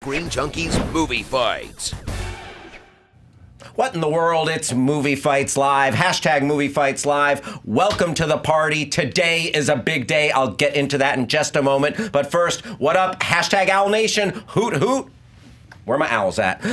Screen Junkies Movie Fights. What in the world? It's Movie Fights Live. Hashtag Movie Fights Live. Welcome to the party. Today is a big day. I'll get into that in just a moment. But first, what up? Hashtag Owl Nation. Hoot hoot. Where are my owls at?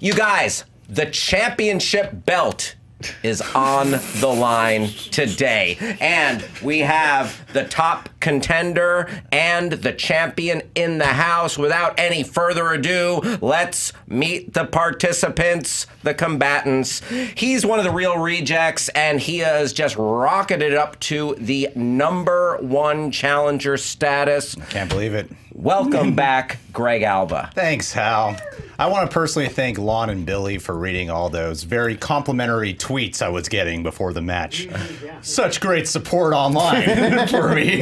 You guys, the championship belt is on the line today. And we have the top contender and the champion in the house. Without any further ado, let's meet the participants, the combatants. He's one of the real rejects, and he has just rocketed up to the #1 challenger status. I can't believe it. Welcome back, Greg Alba. Thanks, Hal. I want to personally thank Lon and Billy for reading all those very complimentary tweets I was getting before the match. Such great support online for me.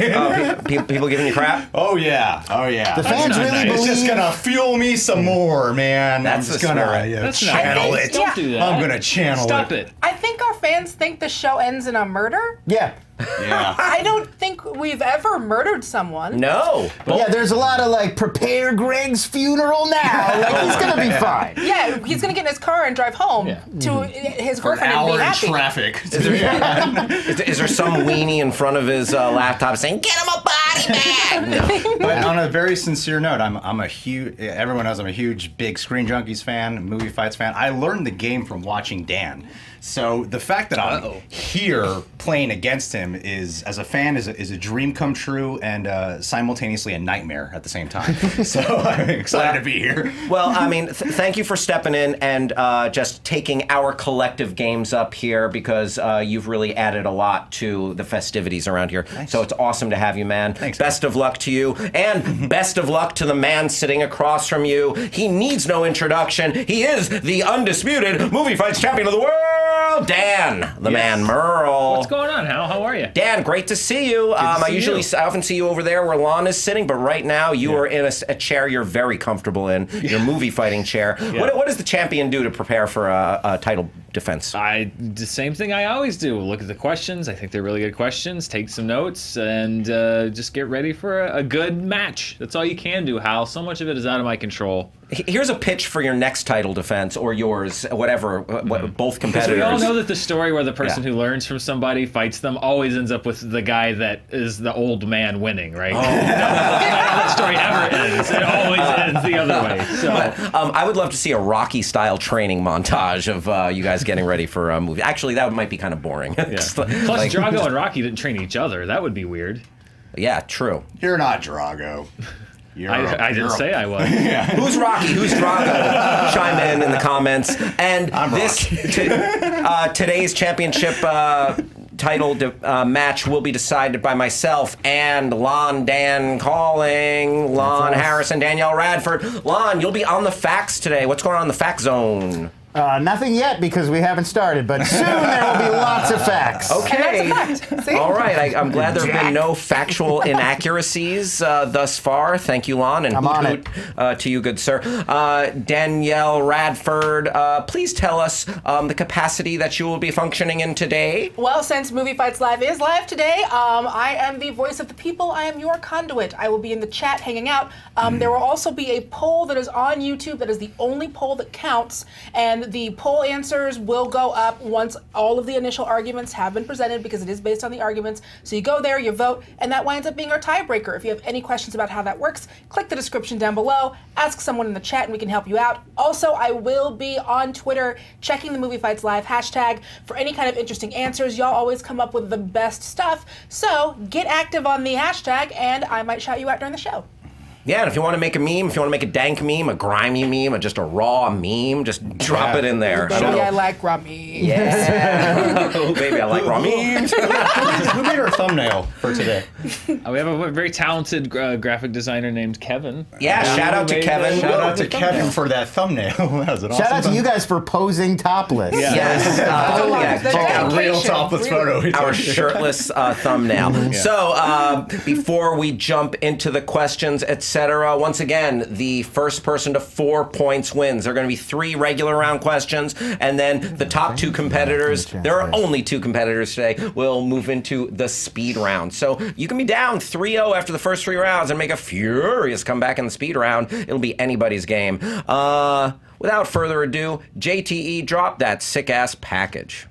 People giving you crap? Oh yeah, oh yeah. The fans really believe. It's just gonna fuel me some more, man. That's I'm just the gonna spirit. channel it. Don't do that. I'm gonna channel Stop it. I think our fans think the show ends in a murder. Yeah. Yeah. I don't think we've ever murdered someone. No. Yeah, there's a lot of like, prepare Greg's funeral now. Like, he's gonna be fine. Yeah, he's gonna get in his car and drive home to his girlfriend and be happy. Traffic. Is there some weenie in front of his laptop saying, "Get him a body bag"? No. But on a very sincere note, I'm a huge. Everyone knows I'm a huge, big Screen Junkies fan, Movie Fights fan. I learned the game from watching Dan. So the fact that I'm here playing against him is, as a fan, is a dream come true and simultaneously a nightmare at the same time. So I'm excited to be here. Well, I mean, thank you for stepping in and just taking our collective games up here, because you've really added a lot to the festivities around here. Thanks. So it's awesome to have you, man. Thanks. Best of luck to you, and best of luck to the man sitting across from you. He needs no introduction. He is the undisputed Movie Fights champion of the world, Dan, the man Murrell. What's going on, Hal? How are you? Dan, great to see you. I often see you over there where Lon is sitting, but right now you are in a chair you're very comfortable in, your movie fighting chair. What does the champion do to prepare for a title defense? The same thing I always do. Look at the questions. I think they're really good questions. Take some notes and just get ready for a good match. That's all you can do, Hal. So much of it is out of my control. Here's a pitch for your next title defense, or yours, whatever, both competitors. We all know that the story where the person who learns from somebody fights them always ends up with the guy that is the old man winning, right? Oh. That story ever ends. It always ends the other way. So I would love to see a Rocky-style training montage of you guys getting ready for a movie. Actually, that might be kind of boring. Yeah. Plus, Drago and Rocky didn't train each other. That would be weird. Yeah, true. You're not Drago. I didn't say I was. Who's Rocky? Who's Drago? Chime in the comments. And today's championship title match will be decided by myself and Lon Dan Calling, Lon Harrison, Danielle Radford. Lon, you'll be on the facts today. What's going on in the fact zone? Nothing yet, because we haven't started, but soon there will be lots of facts. Okay. That's a fact. See? All right. I'm glad there have been no factual inaccuracies thus far. Thank you, Lon, and hoot to you, good sir. Danielle Radford, please tell us the capacity that you will be functioning in today. Well, since Movie Fights Live is live today, I am the voice of the people. I am your conduit. I will be in the chat hanging out. There will also be a poll that is on YouTube that is the only poll that counts, and the poll answers will go up once all of the initial arguments have been presented, because it is based on the arguments. So you go there, you vote, and that winds up being our tiebreaker. If you have any questions about how that works, click the description down below, ask someone in the chat, and we can help you out. Also, I will be on Twitter checking the Movie Fights Live hashtag for any kind of interesting answers. Y'all always come up with the best stuff, so get active on the hashtag, and I might shout you out during the show. Yeah, and if you want to make a meme, if you want to make a dank meme, a grimy meme, or just a raw meme, just drop it in there. Baby, I like raw memes. Yeah. Oh, baby, I like raw memes. Who made our thumbnail for today? We have a very talented graphic designer named Kevin. Yeah, shout out to Kevin. Shout out to Kevin for that thumbnail. That was an awesome Shout out to you guys for posing topless. Yes. Check out real topless photo. Our shirtless thumbnail. So, before we jump into the questions, etc., etc. Once again, the first person to 4 points wins. There are going to be 3 regular round questions, and then the top 2 competitors, there are only 2 competitors today, will move into the speed round. So you can be down 3-0 after the first 3 rounds and make a furious comeback in the speed round. It'll be anybody's game. Without further ado, JTE, drop that sick-ass package.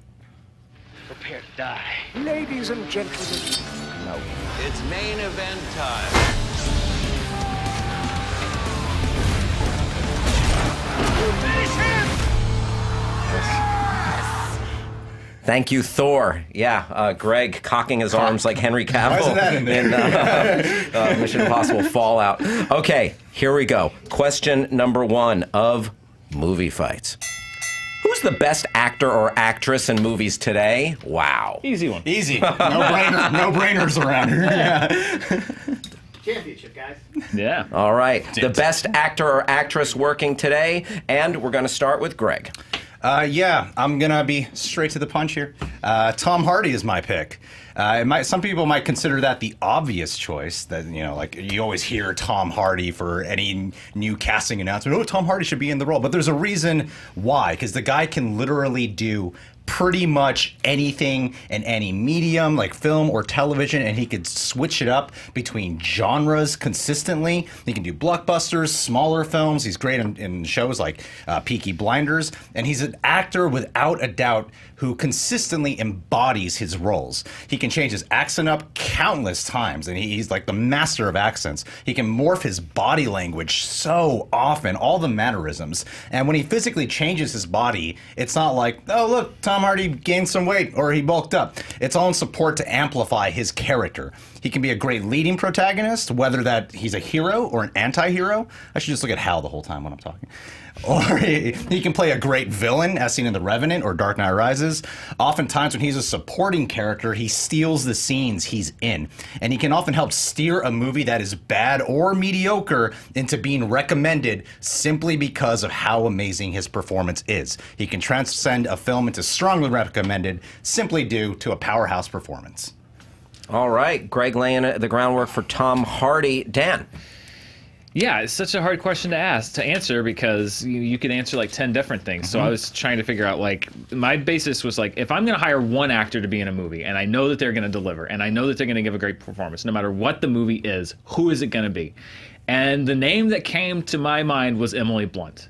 Prepare to die. Ladies and gentlemen, No. It's main event time. Thank you, Thor. Yeah, Greg cocking his arms like Henry Cavill. Why isn't that in there? Mission Impossible Fallout. Okay, here we go. Question number 1 of movie fights. Who's the best actor or actress in movies today? Wow. Easy one. Easy. No brainers around here. Yeah. championship, guys. Yeah. All right. The best actor or actress working today, and we're going to start with Greg. Yeah, I'm gonna be straight to the punch here. Tom Hardy is my pick. Some people might consider that the obvious choice. That, you know, like you always hear Tom Hardy for any new casting announcement. Oh, Tom Hardy should be in the role, but there's a reason why. Because the guy can literally do pretty much anything in any medium, like film or television, and he could switch it up between genres consistently. He can do blockbusters, smaller films. He's great in shows like Peaky Blinders, and he's an actor without a doubt who consistently embodies his roles. He can change his accent up countless times, and he's like the master of accents. He can morph his body language so often, all the mannerisms, and when he physically changes his body, it's not like, oh look, Tom Hardy gained some weight or he bulked up. It's all in support to amplify his character. He can be a great leading protagonist, whether that he's a hero or an anti-hero. I should just look at Hal the whole time when I'm talking. Or he can play a great villain, as seen in The Revenant or Dark Knight Rises. Oftentimes when he's a supporting character, he steals the scenes he's in. And he can often help steer a movie that is bad or mediocre into being recommended simply because of how amazing his performance is. He can transcend a film into strongly recommended simply due to a powerhouse performance. All right, Greg laying the groundwork for Tom Hardy. Dan. Yeah, it's such a hard question to answer because you could answer like 10 different things. So I was trying to figure out, like, my basis was like, if I'm going to hire one actor to be in a movie and I know that they're going to deliver and I know that they're going to give a great performance, no matter what the movie is, who is it going to be? And the name that came to my mind was Emily Blunt.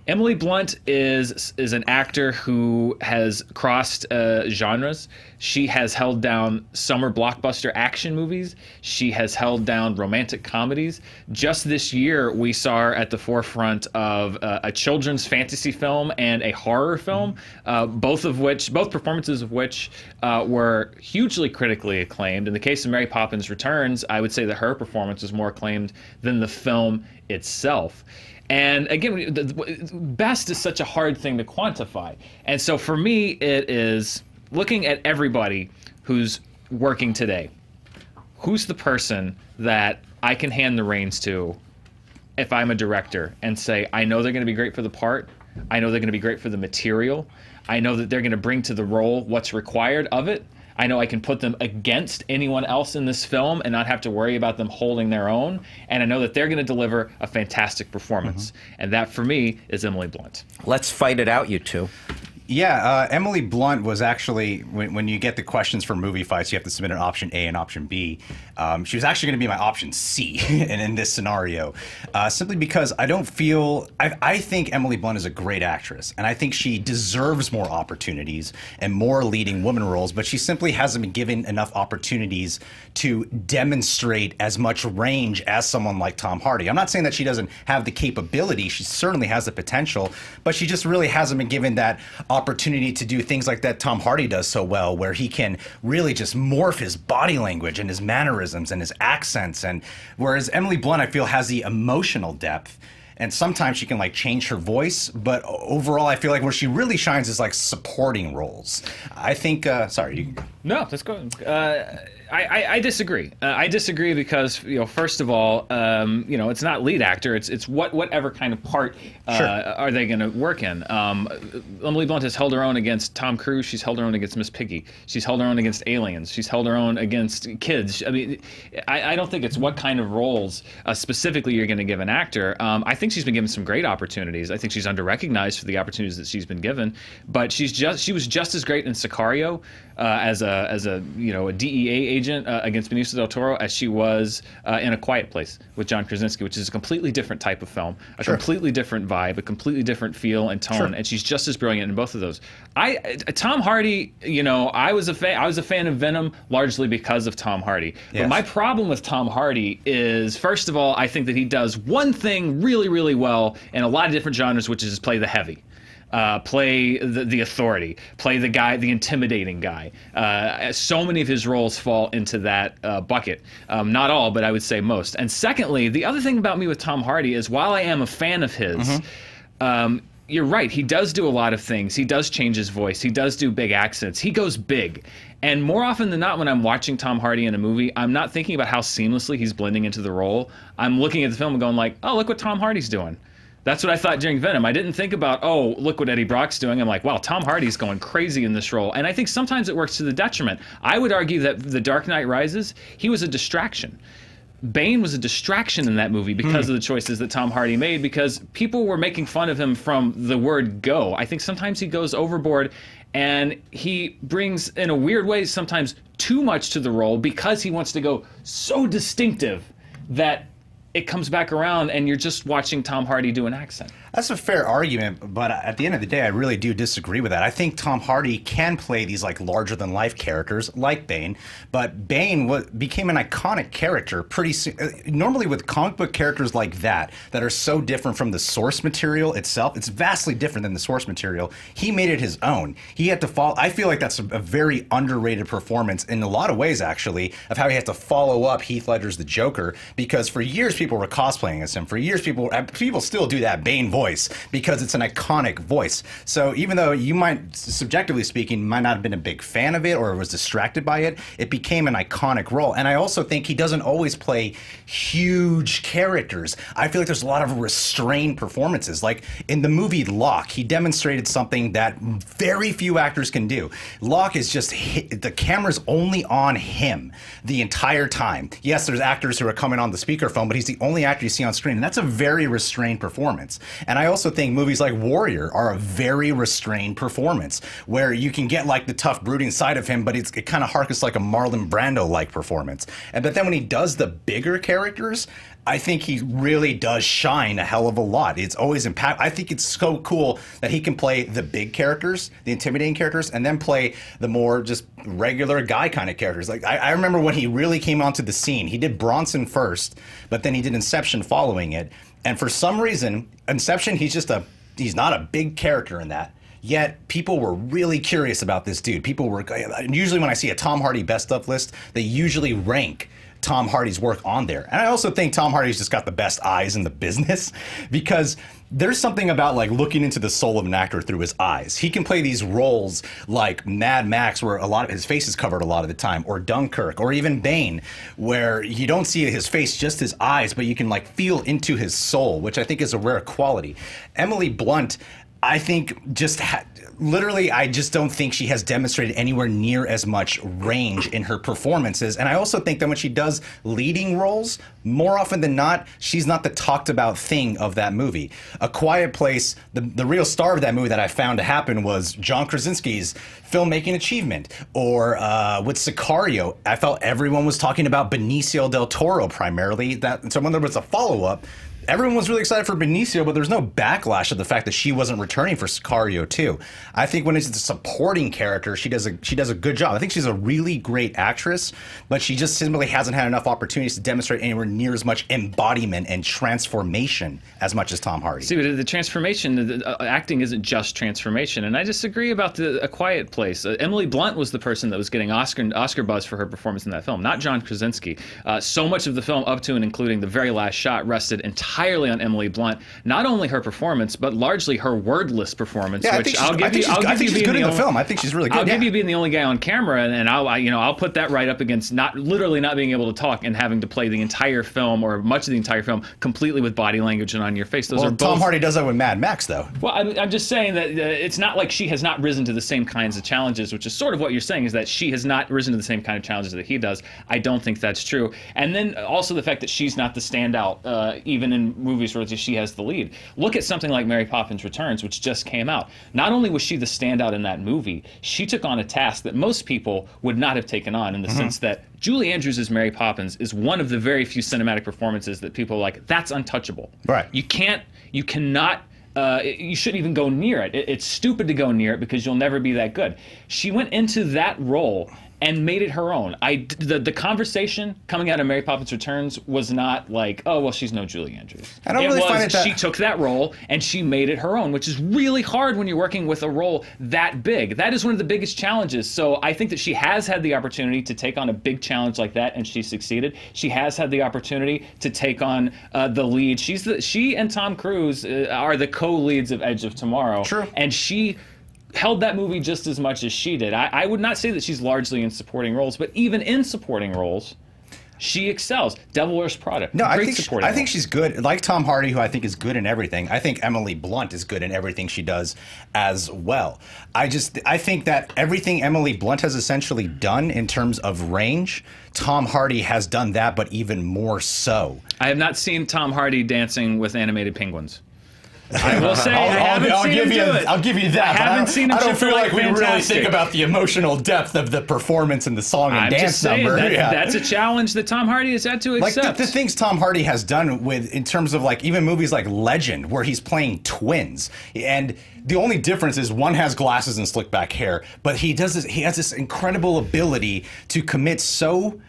Emily Blunt is an actor who has crossed genres. She has held down summer blockbuster action movies. She has held down romantic comedies. Just this year, we saw her at the forefront of a children's fantasy film and a horror film, both performances of which were hugely critically acclaimed. In the case of Mary Poppins Returns, I would say that her performance was more acclaimed than the film itself. And again, best is such a hard thing to quantify. And so for me, it is looking at everybody who's working today. Who's the person that I can hand the reins to if I'm a director and say, I know they're going to be great for the part. I know they're going to be great for the material. I know that they're going to bring to the role what's required of it. I know I can put them against anyone else in this film and not have to worry about them holding their own. And I know that they're going to deliver a fantastic performance. And that, for me, is Emily Blunt. Let's fight it out, you two. Yeah, Emily Blunt was actually, when you get the questions for movie fights, you have to submit an option A and option B. She was actually going to be my option C in this scenario, simply because I think Emily Blunt is a great actress, and I think she deserves more opportunities and more leading woman roles, but she simply hasn't been given enough opportunities to demonstrate as much range as someone like Tom Hardy. I'm not saying that she doesn't have the capability. She certainly has the potential, but she just really hasn't been given that opportunity to do things like that Tom Hardy does so well, where he can really just morph his body language and his mannerisms and his accents. And whereas Emily Blunt, I feel, has the emotional depth, and sometimes she can like change her voice, but overall I feel like where she really shines is like supporting roles. I think sorry, you can go. No, that's good. I disagree. I disagree because first of all, it's not lead actor. It's whatever kind of part are they going to work in. Emily Blunt has held her own against Tom Cruise. She's held her own against Miss Piggy. She's held her own against Aliens. She's held her own against kids. I mean, I don't think it's what kind of roles specifically you're going to give an actor. I think she's been given some great opportunities. I think she's underrecognized for the opportunities that she's been given. But she was just as great in Sicario as a DEA agent against Benicio del Toro as she was in A Quiet Place with John Krasinski, which is a completely different type of film, a completely different vibe, a completely different feel and tone, and she's just as brilliant in both of those. Tom Hardy, I was a fan of Venom largely because of Tom Hardy. But my problem with Tom Hardy is, first of all, I think that he does one thing really, really well in a lot of different genres, which is play the heavy. Play the authority, play the guy, the intimidating guy. So many of his roles fall into that bucket. Not all, but I would say most. And secondly, the other thing about me with Tom Hardy is while I am a fan of his, you're right, he does do a lot of things. He does change his voice. He does do big accents. He goes big. And more often than not, when I'm watching Tom Hardy in a movie, I'm not thinking about how seamlessly he's blending into the role. I'm looking at the film and going like, oh, look what Tom Hardy's doing. That's what I thought during Venom. I didn't think about, oh, look what Eddie Brock's doing. I'm like, wow, Tom Hardy's going crazy in this role. And I think sometimes it works to the detriment. I would argue that The Dark Knight Rises, he was a distraction. Bane was a distraction in that movie because of the choices that Tom Hardy made, because people were making fun of him from the word go. I think sometimes he goes overboard and he brings, in a weird way, sometimes too much to the role because he wants to go so distinctive that it comes back around and you're just watching Tom Hardy do an accent. That's a fair argument, but at the end of the day, I really do disagree with that. I think Tom Hardy can play these like larger-than-life characters like Bane, but Bane became an iconic character pretty soon. Normally with comic book characters like that are so different from the source material itself, it's vastly different than the source material. He made it his own. He had to follow. I feel like that's a very underrated performance in a lot of ways, actually, of how he had to follow up Heath Ledger's The Joker, because for years people were cosplaying as him. For years people still do that Bane voice because it's an iconic voice. So even though you might, subjectively speaking, might not have been a big fan of it or was distracted by it, it became an iconic role. And I also think he doesn't always play huge characters. I feel like there's a lot of restrained performances. Like in the movie Locke, he demonstrated something that very few actors can do. Locke is just, the camera's only on him the entire time. Yes, there's actors who are coming on the speakerphone, but he's the only actor you see on screen, and that's a very restrained performance. And I also think movies like Warrior are a very restrained performance, where you can get like the tough, brooding side of him, but it kind of harkens like a Marlon Brando-like performance. But then when he does the bigger characters, I think he really does shine a hell of a lot. It's always impact. I think it's so cool that he can play the big characters, the intimidating characters, and then play the more just regular guy kind of characters. Like I remember when he really came onto the scene. He did Bronson first, but then he did Inception following it. And for some reason, Inception, he's not a big character in that. Yet people were really curious about this dude. People were, usually when I see a Tom Hardy best of list, they usually rank Tom Hardy's work on there. And I also think Tom Hardy's just got the best eyes in the business, because there's something about like looking into the soul of an actor through his eyes. He can play these roles like Mad Max, where a lot of his face is covered a lot of the time, or Dunkirk, or even Bane, where you don't see his face, just his eyes, but you can like feel into his soul, which I think is a rare quality. Emily Blunt, I think literally, I just don't think she has demonstrated anywhere near as much range in her performances. And I also think that when she does leading roles, more often than not, she's not the talked about thing of that movie. A Quiet Place, the real star of that movie that I found to happen was John Krasinski's filmmaking achievement. Or with Sicario, I felt everyone was talking about Benicio del Toro primarily. So when there was a follow-up, everyone was really excited for Benicio, but there's no backlash of the fact that she wasn't returning for Sicario 2. I think when it's a supporting character, she does a good job. I think she's a really great actress, but she just simply hasn't had enough opportunities to demonstrate anywhere near as much embodiment and transformation as much as Tom Hardy. See, but the transformation, acting isn't just transformation, and I disagree about A Quiet Place. Emily Blunt was the person that was getting Oscar buzz for her performance in that film, not John Krasinski. So much of the film, up to and including the very last shot, rested entirely entirely on Emily Blunt. Not only her performance, but largely her wordless performance. Yeah, which I think she's good in the film. I think she's really good. I'll give you being the only guy on camera, and I'll put that right up against literally not being able to talk and having to play the entire film or much of the entire film completely with body language and on your face. Those are both. Tom Hardy does that with Mad Max, though. Well, I'm just saying that it's not like she has not risen to the same kinds of challenges, which is sort of what you're saying, is that she has not risen to the same kind of challenges that he does. I don't think that's true. And then also the fact that she's not the standout, even in movies where she has the lead. Look at something like Mary Poppins Returns, which just came out. Not only was she the standout in that movie, she took on a task that most people would not have taken on, in the sense that Julie Andrews as Mary Poppins is one of the very few cinematic performances that people are like, that's untouchable. Right. You cannot, you shouldn't even go near it. It's stupid to go near it because you'll never be that good. She went into that role and made it her own. The conversation coming out of Mary Poppins Returns was not like, oh, well, she's no Julie Andrews. I don't really find it that... She took that role and she made it her own, which is really hard when you're working with a role that big. That is one of the biggest challenges. So I think that she has had the opportunity to take on a big challenge like that, and she succeeded. She has had the opportunity to take on the lead. She and Tom Cruise are the co-leads of Edge of Tomorrow. True. And she held that movie just as much as she did. I would not say that she's largely in supporting roles, but even in supporting roles, she excels. Devil Wears Prada. No, I think role. she's good. Like Tom Hardy, who I think is good in everything. I think Emily Blunt is good in everything she does as well. I think that everything Emily Blunt has essentially done in terms of range, Tom Hardy has done that, but even more so. I have not seen Tom Hardy dancing with animated penguins. I will say I'll give you that. I haven't seen him. I don't feel like we really fantastic. think about the emotional depth of the performance and the song and dance just saying number. That's a challenge that Tom Hardy has had to accept. Like the things Tom Hardy has done in terms of like even movies like Legend, where he's playing twins, and the only difference is one has glasses and slick back hair, but he has this incredible ability to commit so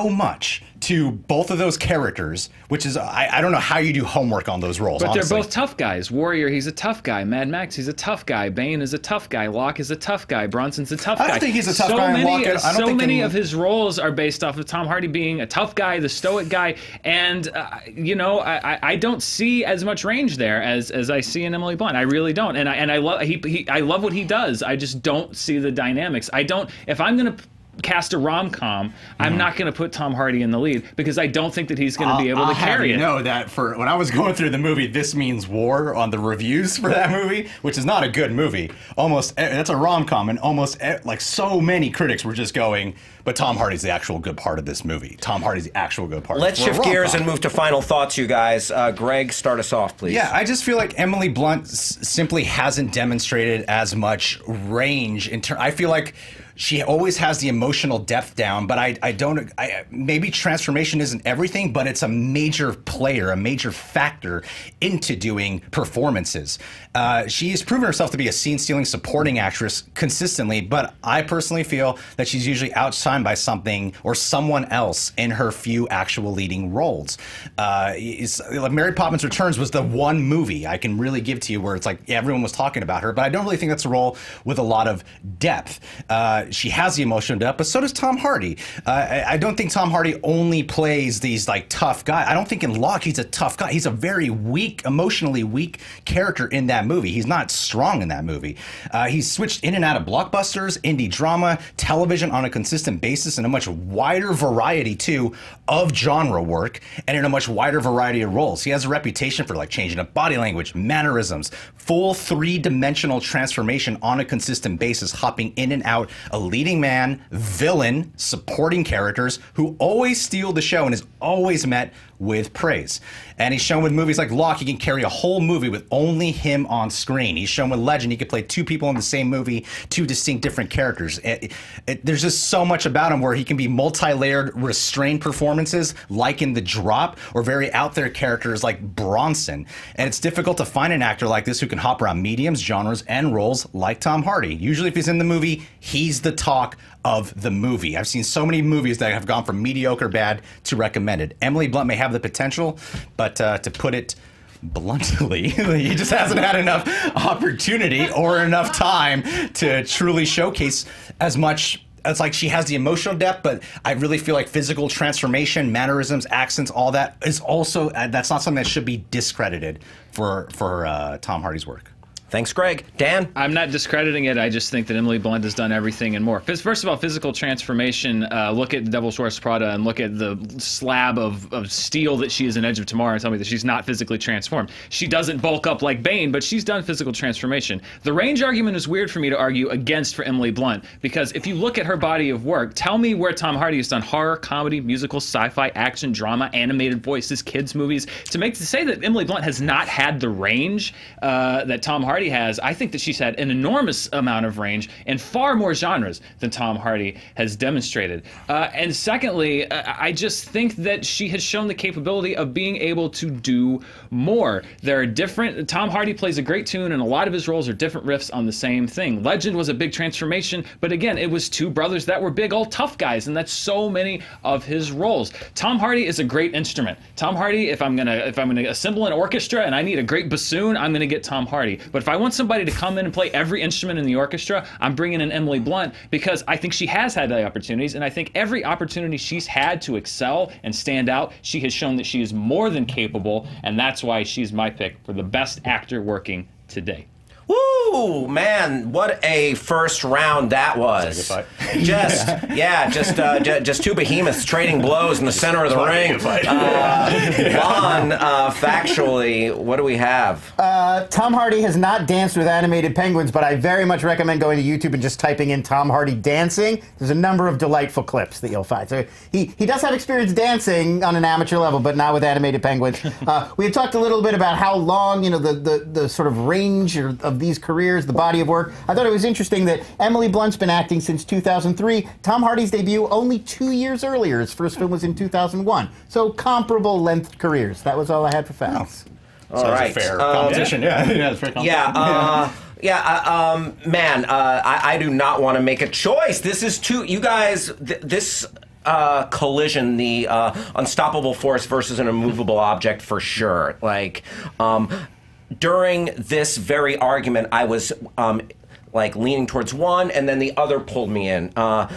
much to both of those characters, which is, I don't know how you do homework on those roles, But honestly. They're both tough guys. Warrior, he's a tough guy. Mad Max, he's a tough guy. Bane is a tough guy. Locke is a tough guy. Bronson's a tough guy. I don't think he's a tough guy in Locke. So many of his roles are based off of Tom Hardy being a tough guy, the stoic guy, and, I don't see as much range there as I see in Emily Blunt. I really don't. And I love what he does. I just don't see the dynamics. If I'm going to cast a rom-com, I'm not going to put Tom Hardy in the lead because I don't think that he's going to be able to carry it. Know that when I was going through the movie This Means War on the reviews for that movie, which is not a good movie, that's a rom-com, and like so many critics were just going, but Tom Hardy's the actual good part of this movie. Tom Hardy's the actual good part. Let's shift gears and move to final thoughts, you guys. Greg, start us off, please. Yeah, I just feel like Emily Blunt simply hasn't demonstrated as much range. I feel like she always has the emotional depth down, but maybe transformation isn't everything, but it's a major player, a major factor into doing performances. She has proven herself to be a scene-stealing supporting actress consistently, but I personally feel that she's usually outshined by something or someone else in her few actual leading roles. Mary Poppins Returns was the one movie I can really give to you where it's like, yeah, everyone was talking about her, but I don't really think that's a role with a lot of depth. She has the emotional depth, but so does Tom Hardy. I don't think Tom Hardy only plays these like tough guys. I don't think in Locke he's a tough guy. He's a very weak, emotionally weak character in that movie. He's not strong in that movie. He's switched in and out of blockbusters, indie drama, television on a consistent basis, and a much wider variety too of genre work, and in a much wider variety of roles. He has a reputation for like changing up body language, mannerisms, full three-dimensional transformation on a consistent basis, hopping in and out a leading man, villain, supporting characters who always steal the show and is always met with praise. And he's shown with movies like Locke, he can carry a whole movie with only him on screen. He's shown with Legend, he could play two people in the same movie, two distinct different characters. There's just so much about him where he can be multi-layered, restrained performances like in The Drop, or very out there characters like Bronson. And it's difficult to find an actor like this who can hop around mediums, genres, and roles like Tom Hardy. Usually if he's in the movie, he's the talk of the movie. I've seen so many movies that have gone from mediocre bad to recommended. Emily Blunt may have the potential, but to put it bluntly, he just hasn't had enough opportunity or enough time to truly showcase as much it's like she has the emotional depth, but I really feel like physical transformation, mannerisms, accents, all that is also that's not something that should be discredited for Tom Hardy's work. Thanks, Greg. Dan? I'm not discrediting it. I just think that Emily Blunt has done everything and more. First of all, physical transformation. Look at The Devil's Wears Prada and look at the slab of steel that she is in Edge of Tomorrow and tell me that she's not physically transformed. She doesn't bulk up like Bane, but she's done physical transformation. The range argument is weird for me to argue against for Emily Blunt because if you look at her body of work, tell me where Tom Hardy has done horror, comedy, musical, sci-fi, action, drama, animated voices, kids movies. To say that Emily Blunt has not had the range that Tom Hardy has, I think that she's had an enormous amount of range in far more genres than Tom Hardy has demonstrated. And secondly, I just think that she has shown the capability of being able to do more. There are different, Tom Hardy plays a great tune and a lot of his roles are different riffs on the same thing. Legend was a big transformation, but again, it was two brothers that were big, all tough guys, and that's so many of his roles. Tom Hardy is a great instrument. Tom Hardy, if I'm gonna assemble an orchestra and I need a great bassoon, I'm gonna get Tom Hardy. But if I want somebody to come in and play every instrument in the orchestra, I'm bringing in Emily Blunt because I think she has had the opportunities, and I think every opportunity she's had to excel and stand out, she has shown that she is more than capable, and that's why she's my pick for the best actor working today. Woo, man! What a first round that was. Just two behemoths trading blows in the center of the ring. Lon, factually, what do we have? Tom Hardy has not danced with animated penguins, but I very much recommend going to YouTube and just typing in Tom Hardy dancing. There's a number of delightful clips that you'll find. So he does have experience dancing on an amateur level, but not with animated penguins. We had talked a little bit about how long, the sort of range of these careers, the body of work. I thought it was interesting that Emily Blunt's been acting since 2003. Tom Hardy's debut only 2 years earlier. His first film was in 2001. So comparable length careers. That was all I had for facts. All right. Fair competition. Yeah, it's fair competition. Man, I do not want to make a choice. This is too, you guys, this collision, the unstoppable force versus an immovable object for sure. Like, during this very argument, I was like leaning towards one, and then the other pulled me in. Just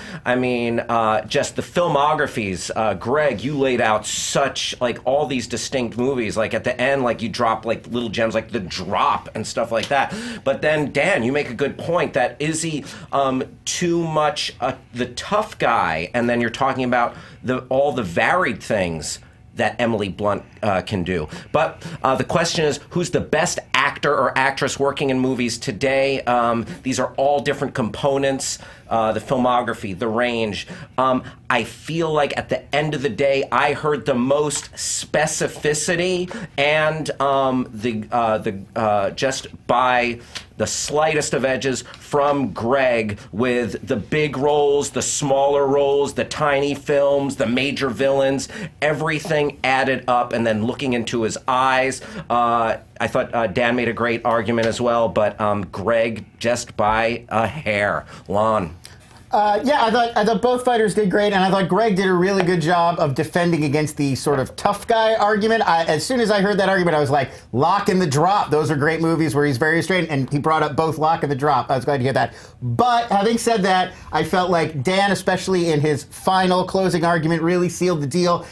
the filmographies. Greg, you laid out such like all these distinct movies. Like at the end, like you drop like little gems, like The Drop and stuff like that. But then Dan, you make a good point that is he too much the tough guy, and then you're talking about all the varied things that Emily Blunt can do. But the question is, who's the best actor or actress working in movies today? These are all different components, the filmography, the range. I feel like at the end of the day, I heard the most specificity and just by the slightest of edges from Greg with the big roles, the smaller roles, the tiny films, the major villains, everything added up, and then looking into his eyes. I thought Dan made a great argument as well, but Greg just by a hair. Lon. I thought both fighters did great, and I thought Greg did a really good job of defending against the sort of tough guy argument. As soon as I heard that argument, I was like, Lock and The Drop. Those are great movies where he's very straight, and he brought up both Lock and The Drop. I was glad to hear that. But having said that, I felt like Dan, especially in his final closing argument, really sealed the deal.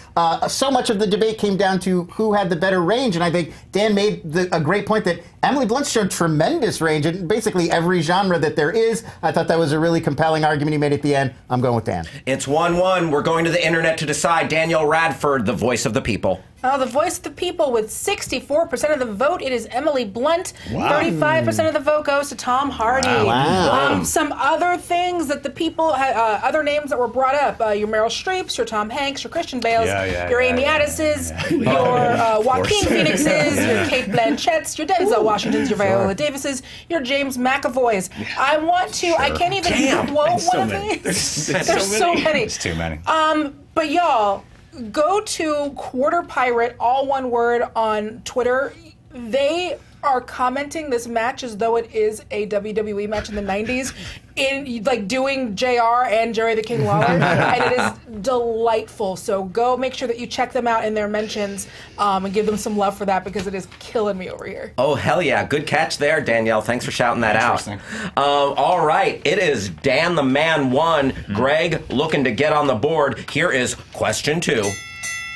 So much of the debate came down to who had the better range, and I think Dan made a great point that Emily Blunt showed tremendous range in basically every genre that there is. I thought that was a really compelling argument he made at the end. I'm going with Dan. It's 1-1. We're going to the internet to decide. Danielle Radford, the voice of the people. The voice of the people with 64% of the vote, it is Emily Blunt. Wow. 35% of the vote goes to Tom Hardy. Wow. Some other things that the people, other names that were brought up, your Meryl Streeps, your Tom Hanks, your Christian Bales, your Amy Addises, your Joaquin Phoenixes, your Kate Blanchetts, your Denzel Washingtons, your Viola Davises, your James McAvoys. I want to, I can't even quote one of these. There's so many. It's too many. But y'all, go to Quarter Pirate, all one word, on Twitter. They are commenting this match as though it is a WWE match in the 90s, in like doing JR and Jerry the King Lawler, and it is delightful. So go make sure that you check them out in their mentions and give them some love for that, because it is killing me over here. Oh, hell yeah. Good catch there, Danielle. Thanks for shouting that out. All right. It is Dan the Man 1. Greg looking to get on the board. Here is question 2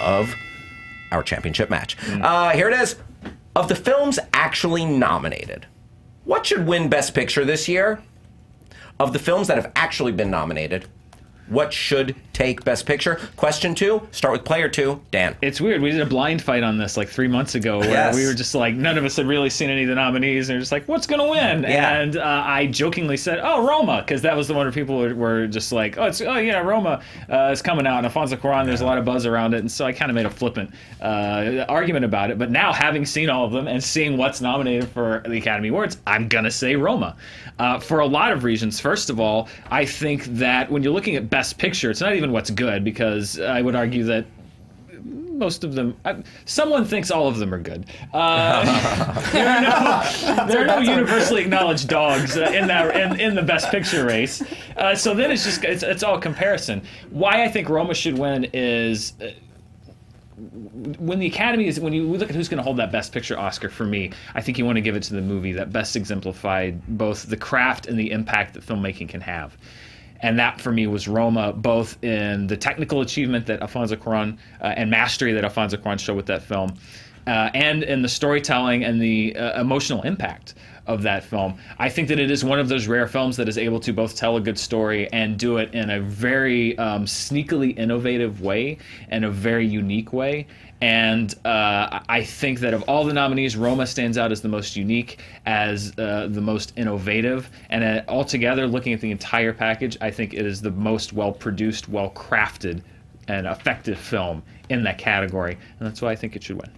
of our championship match. Here it is. Of the films actually nominated, what should win Best Picture this year? Of the films that have actually been nominated, what should take Best Picture? Question 2, start with player 2, Dan. It's weird. We did a blind fight on this like 3 months ago where we were just like, none of us had really seen any of the nominees, and they're just like, what's going to win? Yeah. And I jokingly said, oh, Roma, because that was the one where people were just like, oh yeah, Roma is coming out, and Alfonso Cuarón, there's a lot of buzz around it, and so I kind of made a flippant argument about it. But now, having seen all of them and seeing what's nominated for the Academy Awards, I'm going to say Roma. For a lot of reasons. First of all, I think that when you're looking at Best Picture, it's not even what's good, because I would argue that most of them, someone thinks all of them are good. There are no universally acknowledged dogs in the Best Picture race. So then it's all comparison. Why I think Roma should win is, when the Academy is, when you look at who's going to hold that Best Picture Oscar, for me, I think you want to give it to the movie that best exemplified both the craft and the impact that filmmaking can have. And that, for me, was Roma, both in the technical achievement that Alfonso Cuarón and mastery that Alfonso Cuarón showed with that film, and in the storytelling and the emotional impact of that film. I think that it is one of those rare films that is able to both tell a good story and do it in a very sneakily innovative way and a very unique way. And I think that of all the nominees, Roma stands out as the most unique, as the most innovative, and altogether, looking at the entire package, I think it is the most well-produced, well-crafted, and effective film in that category, and that's why I think it should win.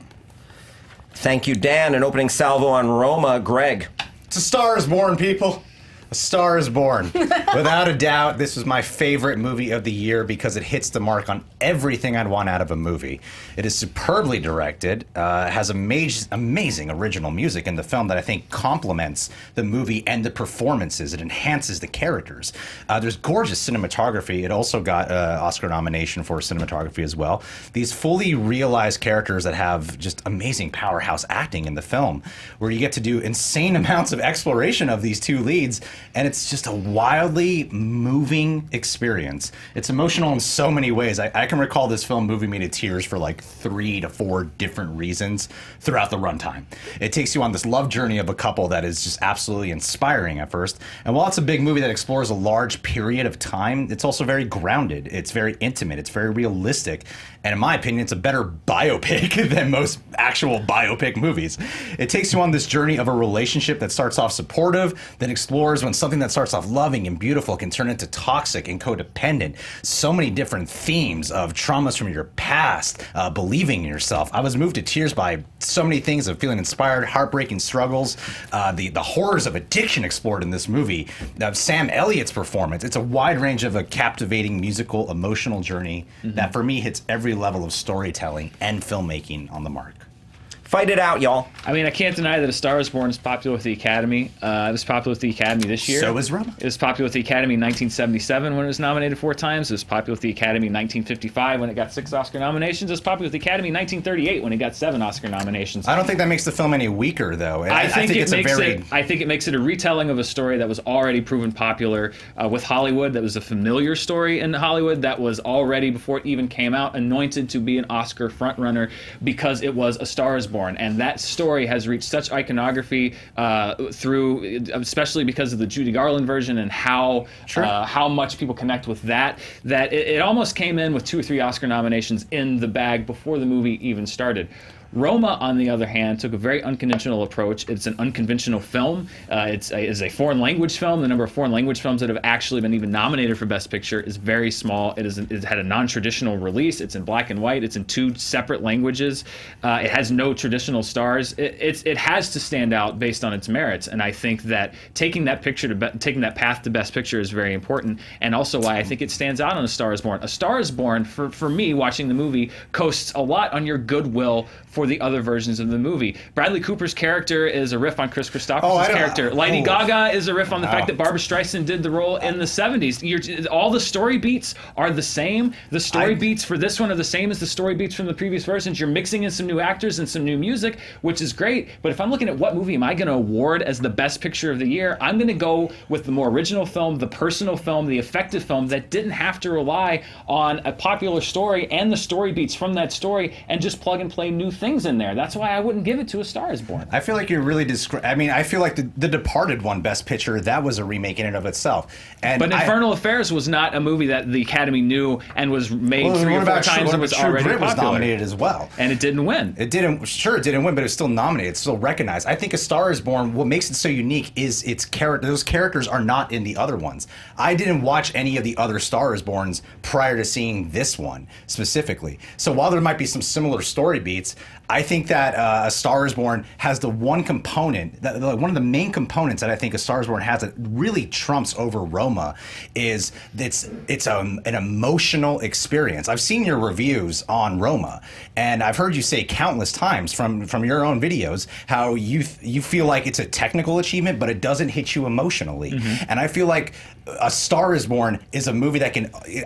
Thank you, Dan. An opening salvo on Roma. Greg. It's A Star is Born, people. A Star is Born. Without a doubt, this was my favorite movie of the year because it hits the mark on everything I'd want out of a movie. It is superbly directed, has amazing original music in the film that I think complements the movie and the performances. It enhances the characters. There's gorgeous cinematography. It also got an Oscar nomination for cinematography as well. These fully realized characters that have just amazing powerhouse acting in the film, where you get to do insane amounts of exploration of these two leads, and it's just a wildly moving experience. It's emotional in so many ways. I can recall this film moving me to tears for like 3 to 4 different reasons throughout the runtime. It takes you on this love journey of a couple that is just absolutely inspiring at first. And while it's a big movie that explores a large period of time, it's also very grounded. It's very intimate. It's very realistic. And in my opinion, it's a better biopic than most actual biopic movies. It takes you on this journey of a relationship that starts off supportive, then explores when something that starts off loving and beautiful can turn into toxic and codependent. So many different themes of traumas from your past, believing in yourself. I was moved to tears by so many things of feeling inspired, heartbreaking struggles, the horrors of addiction explored in this movie, Sam Elliott's performance. It's a wide range of a captivating musical, emotional journey that for me hits every level of storytelling and filmmaking on the mark. Fight it out, y'all. I mean, I can't deny that A Star is Born is popular with the Academy. It was popular with the Academy this year. So is Roma. It was popular with the Academy in 1977 when it was nominated 4 times. It was popular with the Academy in 1955 when it got 6 Oscar nominations. It was popular with the Academy in 1938 when it got 7 Oscar nominations. I don't think that makes the film any weaker, though. I think it makes it a retelling of a story that was already proven popular with Hollywood. That was a familiar story in Hollywood that was already, before it even came out, anointed to be an Oscar frontrunner because it was A Star is Born. And that story has reached such iconography through, especially because of the Judy Garland version and how much people connect with that it almost came in with 2 or 3 Oscar nominations in the bag before the movie even started. Roma, on the other hand, took a very unconventional approach. It's an unconventional film. It's a foreign language film. The number of foreign language films that have actually been even nominated for Best Picture is very small. It had a non-traditional release. It's in black and white. It's in 2 separate languages. It has no traditional stars. It has to stand out based on its merits, and I think that taking that path to Best Picture is very important, and also why I think it stands out on A Star is Born. A Star is Born, for me, watching the movie, coasts a lot on your goodwill for for the other versions of the movie. Bradley Cooper's character is a riff on Chris Christopherson's character. Lady Gaga is a riff on the fact that Barbra Streisand did the role in the 70s. All the story beats are the same. The story beats for this one are the same as the story beats from the previous versions. You're mixing in some new actors and some new music, which is great. But if I'm looking at what movie am I going to award as the best picture of the year, I'm going to go with the more original film, the personal film, the effective film that didn't have to rely on a popular story and the story beats from that story and just plug and play new things in there. That's why I wouldn't give it to A Star Is Born. I feel like you're really I mean, I feel like the Departed won Best Picture. That was a remake in and of itself. But Infernal Affairs was not a movie that the Academy knew and was made 3 or 4 times and was already Grit popular. was nominated as well. And it didn't win. It didn't win, but it was still nominated. It's still recognized. I think A Star Is Born, what makes it so unique is its character. Those characters are not in the other ones. I didn't watch any of the other Star Is Borns prior to seeing this one specifically. So while there might be some similar story beats, I think that A Star Is Born has the one component, one of the main components that I think A Star Is Born has that really trumps over Roma is it's an emotional experience. I've seen your reviews on Roma, and I've heard you say countless times from your own videos how you feel like it's a technical achievement, but it doesn't hit you emotionally. And I feel like A Star Is Born is a movie that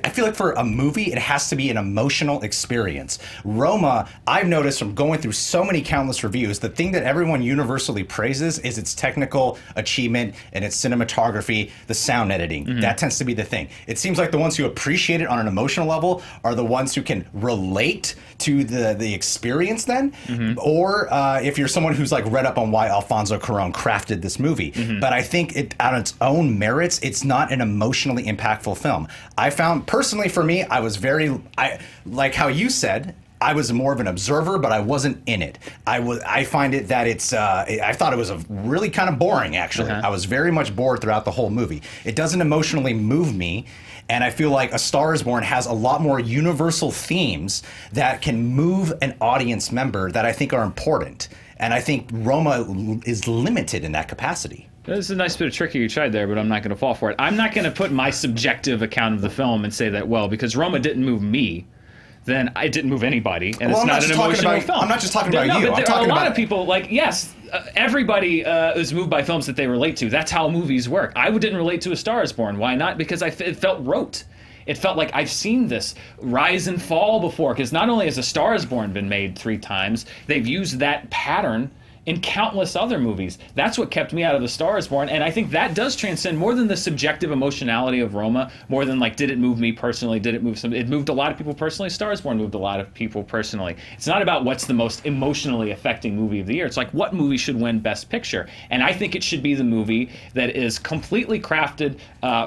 I feel like for a movie, it has to be an emotional experience. Roma, I've noticed from going through so many countless reviews, the thing that everyone universally praises is its technical achievement and its cinematography, the sound editing. That tends to be the thing. It seems like the ones who appreciate it on an emotional level are the ones who can relate to the experience then, or if you're someone who's like read up on why Alfonso Cuarón crafted this movie. But I think it, on its own merits, it's not an emotionally impactful film. I found, personally for me, I was like how you said, I was more of an observer, but I wasn't in it. I find it that it's. I thought it was a really kind of boring. Actually, I was very much bored throughout the whole movie. It doesn't emotionally move me, and I feel like A Star Is Born has a lot more universal themes that can move an audience member that I think are important. And I think Roma is limited in that capacity. This is a nice bit of trickery you tried there, but I'm not going to fall for it. I'm not going to put my subjective account of the film and say that, well, because Roma didn't move me, then it didn't move anybody, and it's not an emotional film. I'm not just talking about you. But I'm there are talking a lot about of people, like, yes, everybody is moved by films that they relate to. That's how movies work. I didn't relate to A Star Is Born. Why not? Because it felt rote. It felt like I've seen this rise and fall before, because not only has A Star Is Born been made 3 times, they've used that pattern in countless other movies. That's what kept me out of The Star Is Born, and I think that does transcend more than the subjective emotionality of Roma, more than like, did it move me personally, did it move some, it moved a lot of people personally. Star Is Born moved a lot of people personally. It's not about what's the most emotionally affecting movie of the year. It's like, what movie should win Best Picture? And I think it should be the movie that is completely crafted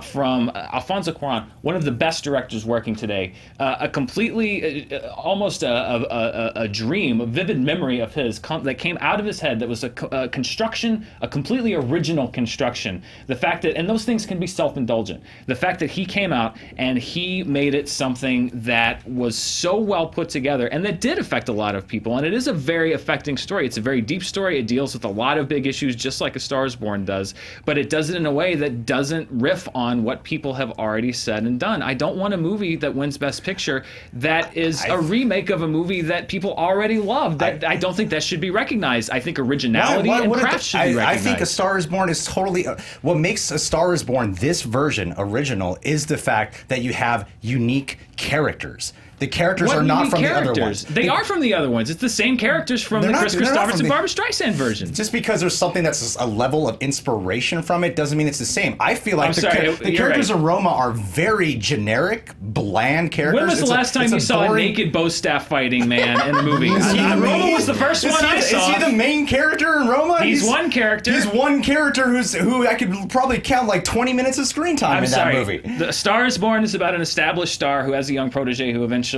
from Alfonso Cuarón, one of the best directors working today, a completely, almost a dream, a vivid memory of his that came out of his head, that was a construction, a completely original construction. The fact that, and those things can be self-indulgent, the fact that he came out and he made it something that was so well put together and that did affect a lot of people, and it is a very affecting story. It's a very deep story. It deals with a lot of big issues, just like A Star Is Born does, but it does it in a way that doesn't riff on what people have already said and done. I don't want a movie that wins Best Picture that is a remake of a movie that people already love. I don't think that should be recognized. I think originality and craft should be recognized. I think A Star Is Born is totally... what makes A Star Is Born this version original is the fact that you have unique characters. The characters are not from the other ones. They are from the other ones. It's the same characters from the Chris Christopherson Barbra Streisand version. Just because there's something that's a level of inspiration from it doesn't mean it's the same. I feel like the characters of Roma are very generic, bland characters. When was the last time you saw a naked bow staff fighting man in the movie? Roma was the first one I saw. Is he the main character in Roma? He's one character. He's one character who I could probably count like 20 minutes of screen time in that movie. The Star Is Born is about an established star who has a young protege who eventually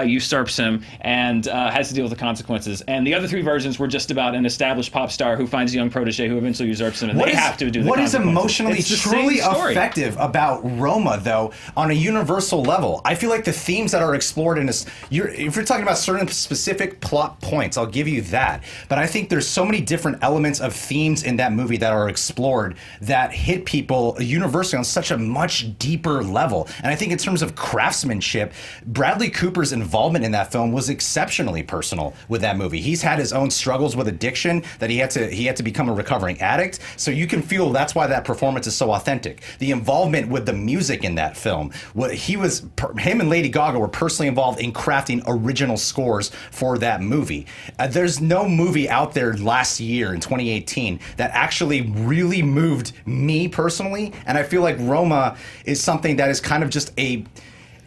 usurps him and has to deal with the consequences. And the other 3 versions were just about an established pop star who finds a young protege who eventually usurps him, and they have to do the consequences. What is emotionally truly effective about Roma, though, on a universal level? I feel like the themes that are explored in this, if you're talking about certain specific plot points, I'll give you that. But I think there's so many different elements of themes in that movie that are explored that hit people universally on such a much deeper level. And I think in terms of craftsmanship, Bradley Bradley Cooper's involvement in that film was exceptionally personal with that movie. He's had his own struggles with addiction that he had to become a recovering addict. So you can feel that's why that performance is so authentic. The involvement with the music in that film, him and Lady Gaga were personally involved in crafting original scores for that movie. There's no movie out there last year in 2018 that actually really moved me personally, and I feel like Roma is something that is kind of just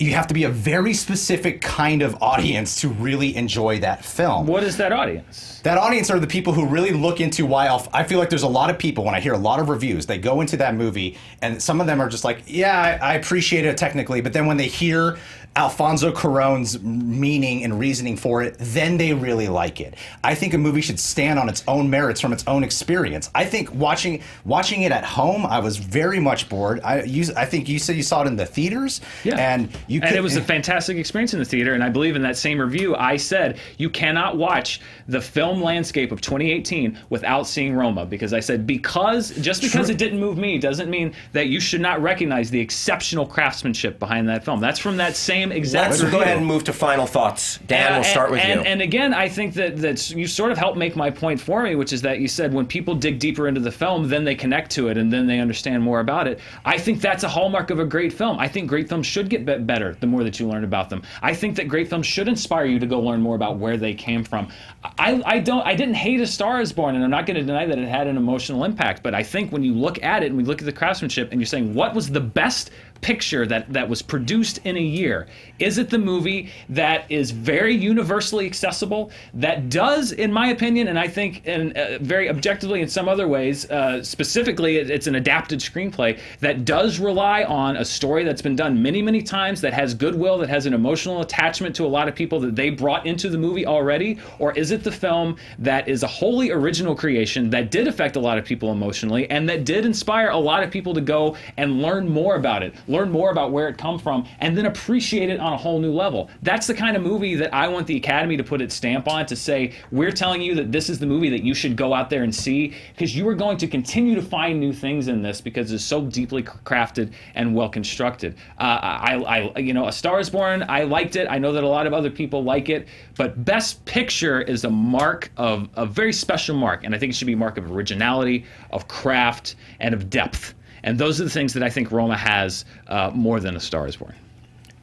you have to be a very specific kind of audience to really enjoy that film. What is that audience? That audience are the people who really look into why I feel like there's a lot of people, when I hear a lot of reviews, they go into that movie and some of them are just like, yeah, I appreciate it technically, but then when they hear Alfonso Cuarón's meaning and reasoning for it, then they really like it. I think a movie should stand on its own merits from its own experience. I think watching it at home, I was very much bored. I think you said you saw it in the theaters, yeah, and it was a fantastic experience in the theater. And I believe in that same review, I said you cannot watch the film landscape of 2018 without seeing Roma, because I said just because it didn't move me doesn't mean that you should not recognize the exceptional craftsmanship behind that film. That's from that same exact Let's review. go ahead and move to final thoughts. Dan, we'll start with you. And again, I think that you sort of helped make my point for me, which is that you said when people dig deeper into the film, then they connect to it and then they understand more about it. I think that's a hallmark of a great film. I think great films should get better the more that you learn about them. I think that great films should inspire you to go learn more about where they came from. I didn't hate A Star Is Born, and I'm not going to deny that it had an emotional impact, but I think when you look at it and we look at the craftsmanship and you're saying, what was the best picture that was produced in a year? Is it the movie that is very universally accessible, that does, in my opinion, and I think very objectively in some other ways, specifically it's an adapted screenplay that does rely on a story that's been done many, many times, that has goodwill, that has an emotional attachment to a lot of people that they brought into the movie already? Or is it the film that is a wholly original creation that did affect a lot of people emotionally and that did inspire a lot of people to go and learn more about it, learn more about where it come from, and then appreciate it on a whole new level? That's the kind of movie that I want the Academy to put its stamp on, to say, we're telling you that this is the movie that you should go out there and see, because you are going to continue to find new things in this because it's so deeply crafted and well constructed. A Star Is Born, I liked it. I know that a lot of other people like it, but Best Picture is a very special mark, and I think it should be a mark of originality, of craft, and of depth. And those are the things that I think Roma has more than A Star Is Born.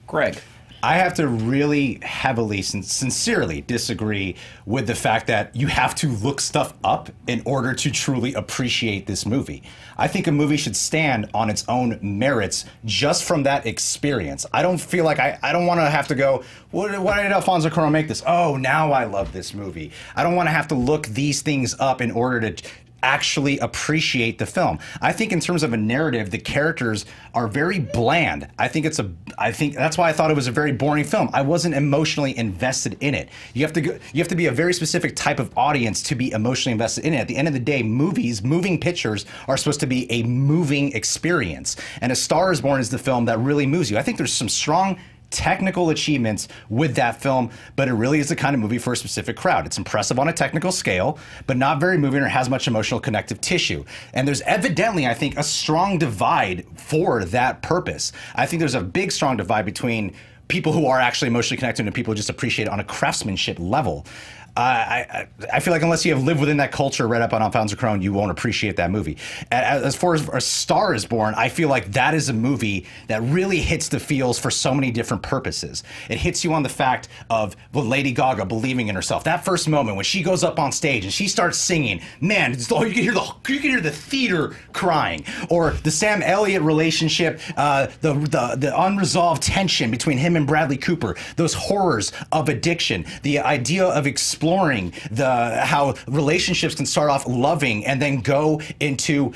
Greg. I have to really heavily, sincerely disagree with the fact that you have to look stuff up in order to truly appreciate this movie. I think a movie should stand on its own merits just from that experience. I don't feel like I don't want to have to go, why did Alfonso Cuarón make this? Oh, now I love this movie. I don't want to have to look these things up in order to actually appreciate the film. I think in terms of a narrative, the characters are very bland. I think that's why I thought it was a very boring film. I wasn't emotionally invested in it. You have to be a very specific type of audience to be emotionally invested in it. At the end of the day, moving pictures are supposed to be a moving experience. And A Star Is Born is the film that really moves you. I think there's some strong technical achievements with that film, but it really is the kind of movie for a specific crowd. It's impressive on a technical scale, but not very moving or has much emotional connective tissue. And there's evidently, I think, a strong divide for that purpose. I think there's a big, strong divide between people who are actually emotionally connected and people who just appreciate it on a craftsmanship level. I feel like unless you have lived within that culture, read up on Alfonso Cuarón, you won't appreciate that movie. As far as A Star Is Born, I feel like that is a movie that really hits the feels for so many different purposes. It hits you on the fact of Lady Gaga believing in herself. That first moment when she goes up on stage and she starts singing, man, you can hear the theater crying. Or the Sam Elliott relationship, the unresolved tension between him and Bradley Cooper, those horrors of addiction, the idea of exploring how relationships can start off loving and then go into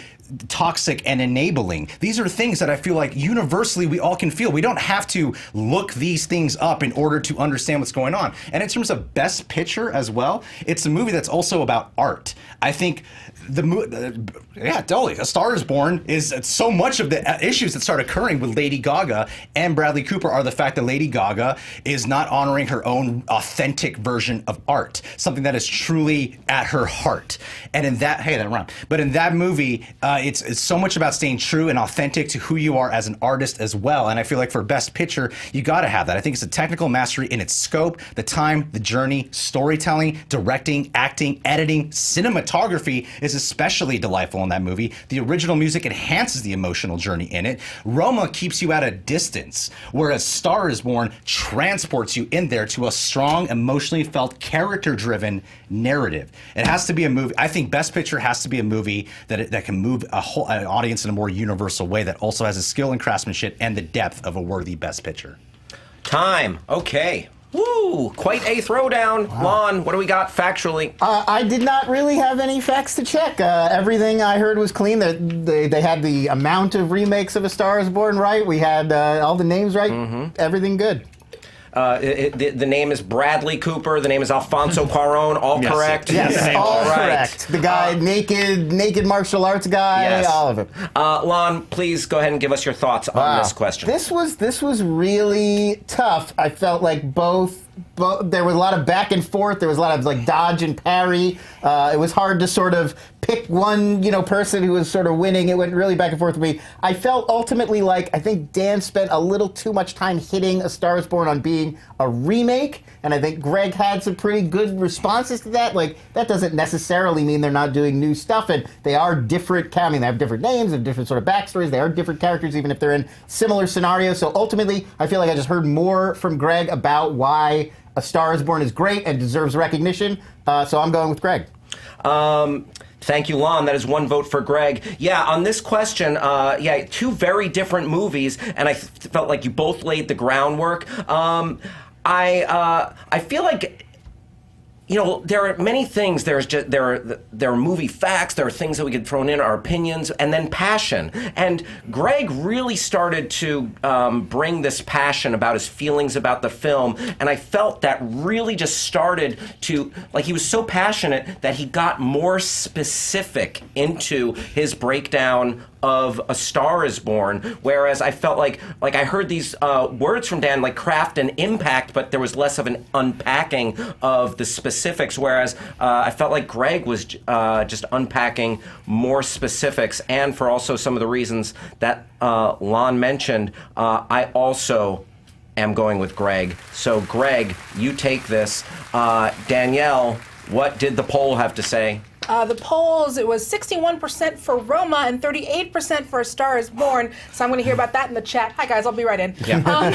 toxic and enabling. These are things that I feel like universally we all can feel. We don't have to look these things up in order to understand what's going on. And in terms of Best Picture as well, it's a movie that's also about art. I think yeah, totally. A Star is Born is so much of the issues that start occurring with Lady Gaga and Bradley Cooper are the fact that Lady Gaga is not honoring her own authentic version of art, something that is truly at her heart. And in that, hey, that rhymed. But in that movie, it's so much about staying true and authentic to who you are as an artist as well. And I feel like for Best Picture, you got to have that. I think it's a technical mastery in its scope, the time, the journey, storytelling, directing, acting, editing, cinematography is especially delightful in that movie. The original music enhances the emotional journey in it. Roma keeps you at a distance, whereas Star is Born transports you in there to a strong, emotionally felt, character-driven narrative. It has to be a movie. I think Best Picture has to be a movie that can move an audience in a more universal way, that also has the skill and craftsmanship and the depth of a worthy Best Picture. Time. Okay. Woo! Quite a throwdown. Wow. Lon, what do we got factually? I did not really have any facts to check. Everything I heard was clean. They had the amount of remakes of A Star is Born right. We had all the names right. Mm-hmm. Everything good. The name is Bradley Cooper. The name is Alfonso Cuarón. All correct? Yes, all correct. The guy, naked martial arts guy, yes. all of it. Lon, please go ahead and give us your thoughts on this question. This was really tough. I felt like both there was a lot of back and forth. There was a lot of like dodge and parry. It was hard to sort of pick one, person who was sort of winning. It went really back and forth with me. I felt ultimately like I think Dan spent a little too much time hitting A Star is Born on being a remake, and I think Greg had some pretty good responses to that. Like, that doesn't necessarily mean they're not doing new stuff, and they are different. I mean, they have different names and different sort of backstories. They are different characters, even if they're in similar scenarios. So ultimately, I feel like I just heard more from Greg about why A Star is Born is great and deserves recognition. So I'm going with Greg. Thank you, Lon. That is one vote for Greg. Yeah, on this question, two very different movies, and I felt like you both laid the groundwork. I feel like, there are many things. There are movie facts. There are things that we could throw in, our opinions, and then passion. And Greg really started to bring this passion about his feelings about the film, and I felt that really just started to, he was so passionate that he got more specific into his breakdown of A Star is Born, whereas I felt like I heard these words from Dan, like craft and impact, but there was less of an unpacking of the specifics, whereas I felt like Greg was just unpacking more specifics, and for also some of the reasons that Lon mentioned, I also am going with Greg. So Greg, you take this. Danielle, what did the poll have to say? The polls, it was 61% for Roma and 38% for A Star is Born. So I'm going to hear about that in the chat. Hi, guys. I'll be right in. Yeah.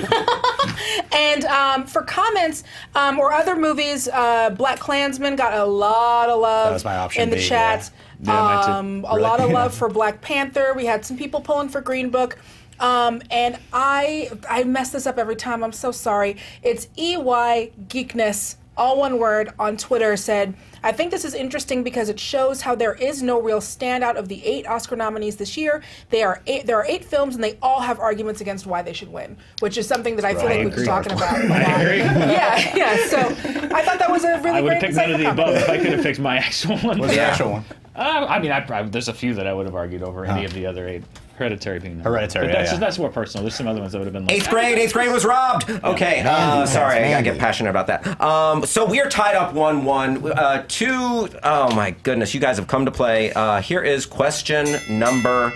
And for comments or other movies, Black Klansman got a lot of love that was my option in the B, chat. Yeah, a lot of love for Black Panther. We had some people pulling for Green Book. And I mess this up every time. I'm so sorry. It's EY Geekness, all one word, on Twitter said, I think this is interesting because it shows how there is no real standout of the 8 Oscar nominees this year. There are 8 films, and they all have arguments against why they should win, which is something that I feel like we've been talking about. I agree. Yeah. So I thought that was a really great. I would have picked none of the above if I could have picked my actual one. What's the actual one? There's a few that I would have argued over any of the other 8. Hereditary being number. Hereditary, but that's more personal. There's some other ones that would have been like... Eighth grade was robbed! Okay, sorry, I get passionate about that. So we are tied up 1-1. Oh my goodness, you guys have come to play. Here is question number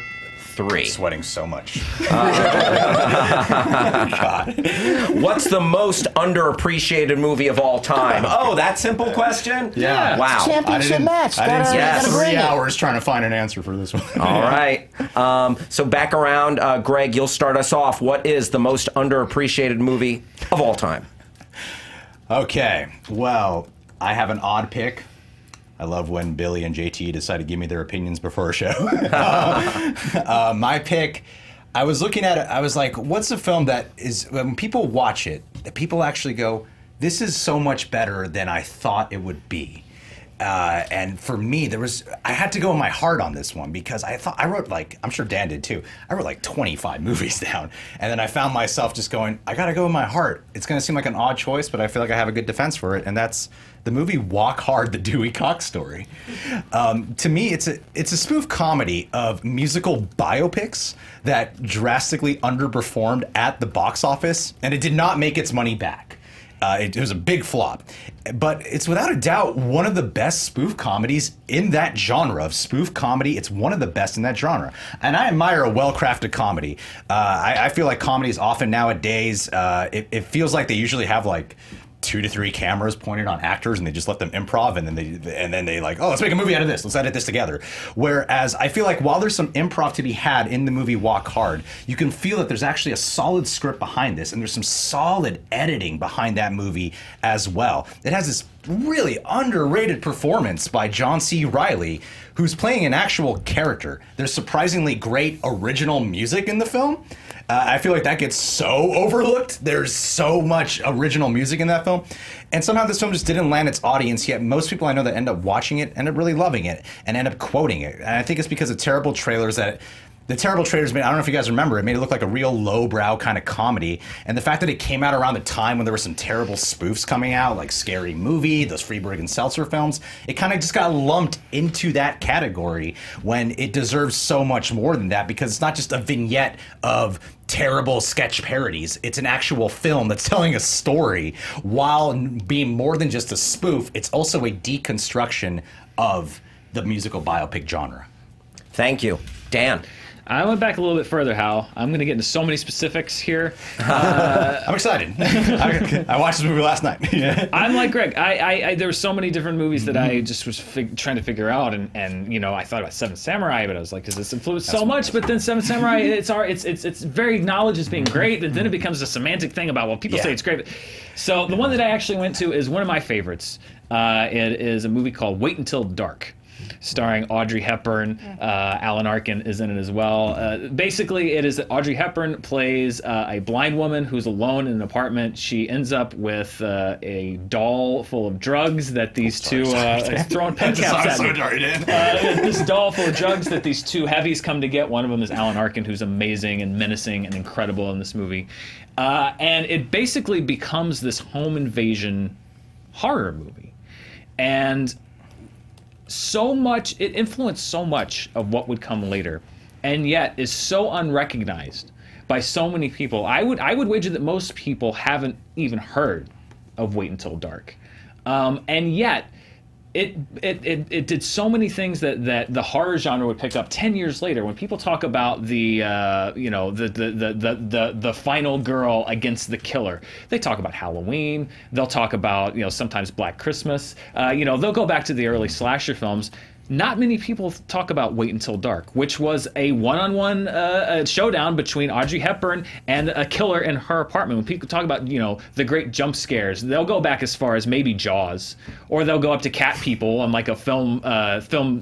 3. I'm sweating so much. God. What's the most underappreciated movie of all time? Oh, that simple question? Yeah. Wow. Championship match. I didn't Yes. spend 3 hours trying to find an answer for this one. All right. So back around, Greg, you'll start us off. What is the most underappreciated movie of all time? Okay. Well, I have an odd pick. I love when Billy and JT decide to give me their opinions before a show. My pick, I was looking at it, I was like, what's a film that is, when people watch it, that people actually go, this is so much better than I thought it would be. And for me, I had to go in my heart on this one because I wrote like, I'm sure Dan did too, I wrote like 25 movies down. And then I found myself just going, I gotta go in my heart. It's gonna seem like an odd choice, but I feel like I have a good defense for it. And that's the movie Walk Hard, the Dewey Cox Story. To me, it's a spoof comedy of musical biopics that drastically underperformed at the box office, and it did not make its money back. It was a big flop. But it's without a doubt one of the best spoof comedies in that genre of spoof comedy. It's one of the best in that genre. And I admire a well-crafted comedy. I feel like comedies often nowadays, it feels like they usually have like 2 to 3 cameras pointed on actors and they just let them improv and then they like, oh, let's make a movie out of this. Let's edit this together. Whereas I feel like while there's some improv to be had in the movie Walk Hard, you can feel that there's actually a solid script behind this and there's some solid editing behind that movie as well. It has this really underrated performance by John C. Reilly, who's playing an actual character. There's surprisingly great original music in the film. I feel like that gets so overlooked. There's so much original music in that film. And somehow this film just didn't land its audience, yet most people I know that end up watching it end up really loving it and end up quoting it. And I think it's because of terrible trailers that... The terrible trailers made, I don't know if you guys remember, it made it look like a real lowbrow kind of comedy. And the fact that it came out around the time when there were some terrible spoofs coming out, like Scary Movie, those Freeburg and Seltzer films, it kind of just got lumped into that category when it deserves so much more than that, because it's not just a vignette of terrible sketch parodies. It's an actual film that's telling a story while being more than just a spoof. It's also a deconstruction of the musical biopic genre. Thank you. Dan. I went back a little bit further, Hal. I'm going to get into so many specifics here. I'm excited. I watched this movie last night. I'm like Greg. There were so many different movies that I just was trying to figure out, and you know, I thought about Seven Samurai, but I was like, because this influenced so much. But then Seven Samurai, it's very acknowledged as being great, and then it becomes a semantic thing about, well, people say it's great. So the one that I actually went to is one of my favorites. It is a movie called Wait Until Dark, starring Audrey Hepburn. Alan Arkin is in it as well. Basically, it is that Audrey Hepburn plays a blind woman who's alone in an apartment. She ends up with a doll full of drugs that these two throwing pen caps at me. This doll full of drugs that these two heavies come to get. One of them is Alan Arkin, who's amazing and menacing and incredible in this movie. And it basically becomes this home invasion horror movie. And so much, it influenced so much of what would come later, and yet is so unrecognized by so many people. I would wager that most people haven't even heard of Wait Until Dark, and yet it did so many things that the horror genre would pick up 10 years later. When people talk about the you know, the final girl against the killer, they talk about Halloween. They'll talk about, you know, sometimes Black Christmas. You know, they'll go back to the early slasher films. Not many people talk about Wait Until Dark, which was a one-on-one showdown between Audrey Hepburn and a killer in her apartment. When people talk about, you know, the great jump scares, they'll go back as far as maybe Jaws, or they'll go up to Cat People on like a film